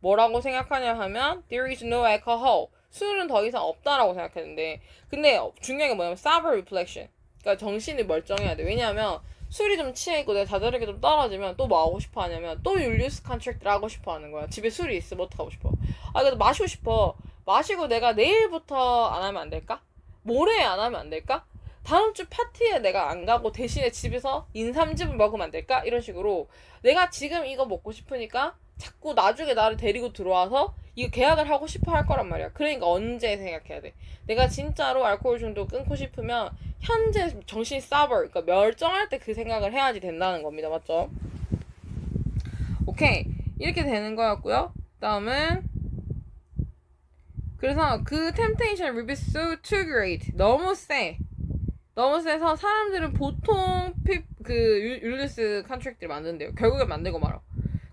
뭐라고 생각하냐 하면 there is no alcohol, 술은 더 이상 없다라고 생각했는데 근데 중요한 게 뭐냐면 sober reflection, 그러니까 정신이 멀쩡해야 돼. 왜냐하면 술이 좀 취해있고 내가 자제력이 좀 떨어지면 또 뭐 하고 싶어 하냐면 또 율리우스 컨트랙트를 하고 싶어 하는 거야. 집에 술이 있으면 어떡하고 싶어? 그래도 마시고 싶어. 마시고 내가 내일부터 안 하면 안 될까? 모레 안 하면 안 될까? 다음 주 파티에 내가 안 가고 대신에 집에서 인삼즙을 먹으면 안 될까? 이런 식으로 내가 지금 이거 먹고 싶으니까 자꾸 나중에 나를 데리고 들어와서 이거 계약을 하고 싶어 할 거란 말이야. 그러니까 언제 생각해야 돼. 내가 진짜로 알코올 중독 끊고 싶으면 현재 정신이 sober, 그러니까 멸정할 때 그 생각을 해야지 된다는 겁니다. 맞죠? 오케이. 이렇게 되는 거였고요. 다음은 그래서 그 temptation will be so too great. 너무 세서 사람들은 보통 율리우스 컨트랙트를 만든대요. 결국에 만들고 말아.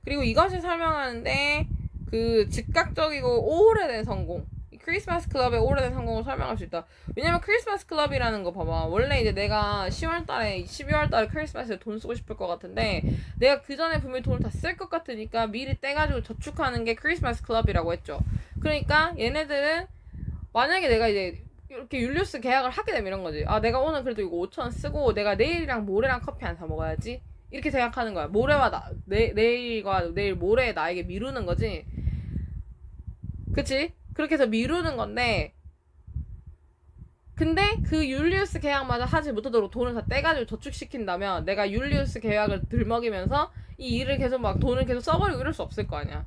그리고 이것을 설명하는데 그 즉각적이고 오래된 성공, 크리스마스 클럽의 오래된 성공을 설명할 수 있다. 왜냐면 크리스마스 클럽이라는 거 봐봐. 원래 이제 내가 10월달에 12월달에 크리스마스에 돈 쓰고 싶을 것 같은데 내가 그 전에 분명히 돈을 다 쓸 것 같으니까 미리 떼가지고 저축하는 게 크리스마스 클럽이라고 했죠. 그러니까 얘네들은 만약에 내가 이제 이렇게 율리우스 계약을 하게 되면 이런 거지. 내가 오늘 그래도 이거 5,000원 쓰고 내가 내일이랑 모레랑 커피 한 사 먹어야지. 이렇게 생각하는 거야. 내일과 내일 모레에 나에게 미루는 거지. 그치? 그렇게 해서 미루는 건데 근데 그 율리우스 계약마저 하지 못하도록 돈을 다 떼가지고 저축시킨다면 내가 율리우스 계약을 들먹이면서 이 일을 계속 막 돈을 계속 써버리고 이럴 수 없을 거 아니야.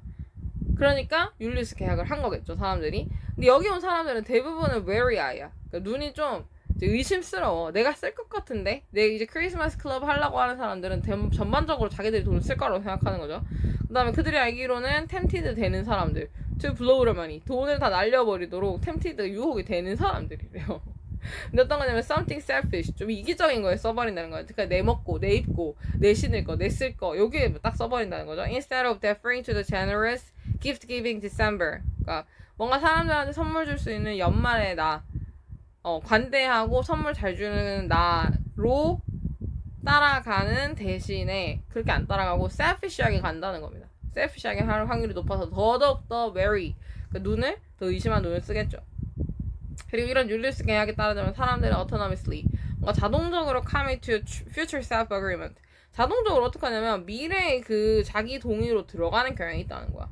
그러니까 율리우스 계약을 한 거겠죠, 사람들이. 근데 여기 온 사람들은 대부분은 wary eye야. 그러니까 눈이 좀 이제 의심스러워. 내가 쓸 것 같은데? 내가 이제 크리스마스 클럽 하려고 하는 사람들은 전반적으로 자기들이 돈을 쓸 거라고 생각하는 거죠. 그 다음에 그들이 알기로는 tempted 되는 사람들, to blow the money, 돈을 다 날려버리도록 tempted, 유혹이 되는 사람들이래요. 근데 어떤 거냐면 something selfish 좀 이기적인 거에 써버린다는 거예요. 그러니까 내 먹고 내 입고 내 신을 거 내 쓸 거 여기에 딱 써버린다는 거죠. Instead of deferring to the generous gift giving December. 그러니까 뭔가 사람들한테 선물 줄 수 있는 연말에 나 관대하고 선물 잘 주는 나로 따라가는 대신에 그렇게 안 따라가고 selfish하게 간다는 겁니다. selfish하게 할 확률이 높아서 더더욱 더 wary 그러니까 눈을 더 의심한 눈을 쓰겠죠. 그리고 이런 율리스 계약에 따르자면 사람들은 autonomously 뭔가 자동적으로 commit to future self agreement 자동적으로 어떻게 하냐면 미래의 그 자기 동의로 들어가는 경향이 있다는 거야.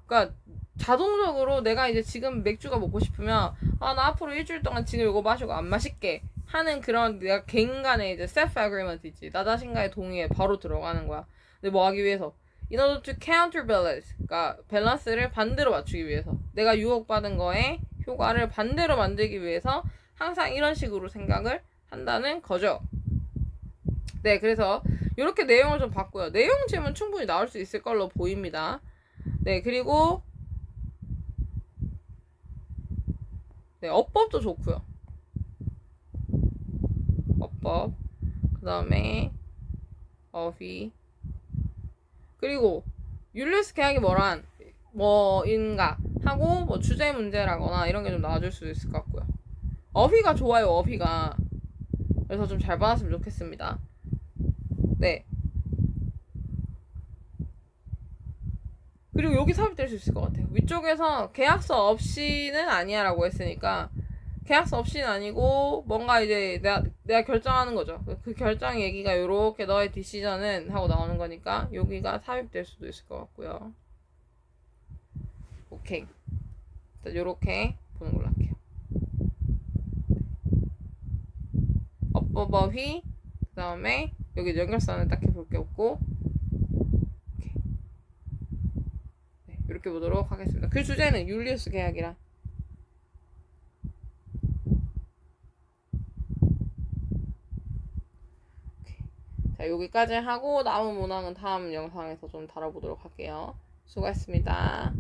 그러니까 자동적으로 내가 이제 지금 맥주가 먹고 싶으면 나 앞으로 일주일 동안 지금 이거 마시고 안 마실게 하는 그런 내가 개인 간의 이제 self agreement 있지. 나 자신과의 동의에 바로 들어가는 거야. 근데 뭐 하기 위해서 in order to counterbalance 그러니까 밸런스를 반대로 맞추기 위해서 내가 유혹받은 거에 효과를 반대로 만들기 위해서 항상 이런 식으로 생각을 한다는 거죠. 네, 그래서 이렇게 내용을 좀 봤고요. 내용 질문 충분히 나올 수 있을 걸로 보입니다. 네, 그리고 네, 어법도 좋고요. 어법, 그 다음에 어휘, 그리고 율리스 계약이 뭐인가 하고 뭐 주제 문제라거나 이런 게 좀 나와줄 수 있을 것 같고요. 어휘가 좋아요. 어휘가 그래서 좀 잘 받았으면 좋겠습니다. 네. 그리고 여기 삽입될 수 있을 것 같아요. 위쪽에서 계약서 없이는 아니야 라고 했으니까 계약서 없이는 아니고 뭔가 이제 내가 결정하는 거죠. 그 결정 얘기가 요렇게 너의 디시전은 하고 나오는 거니까 여기가 삽입될 수도 있을 것 같고요. 오케이. 일단 요렇게 보는 걸로 할게요. 어법어휘 그 다음에 여기 연결선을 딱히 볼 게 없고 네, 이렇게 보도록 하겠습니다. 그 주제는 율리우스 계약이라 자 여기까지 하고 남은 문항은 다음 영상에서 좀 다뤄보도록 할게요. 수고했습니다.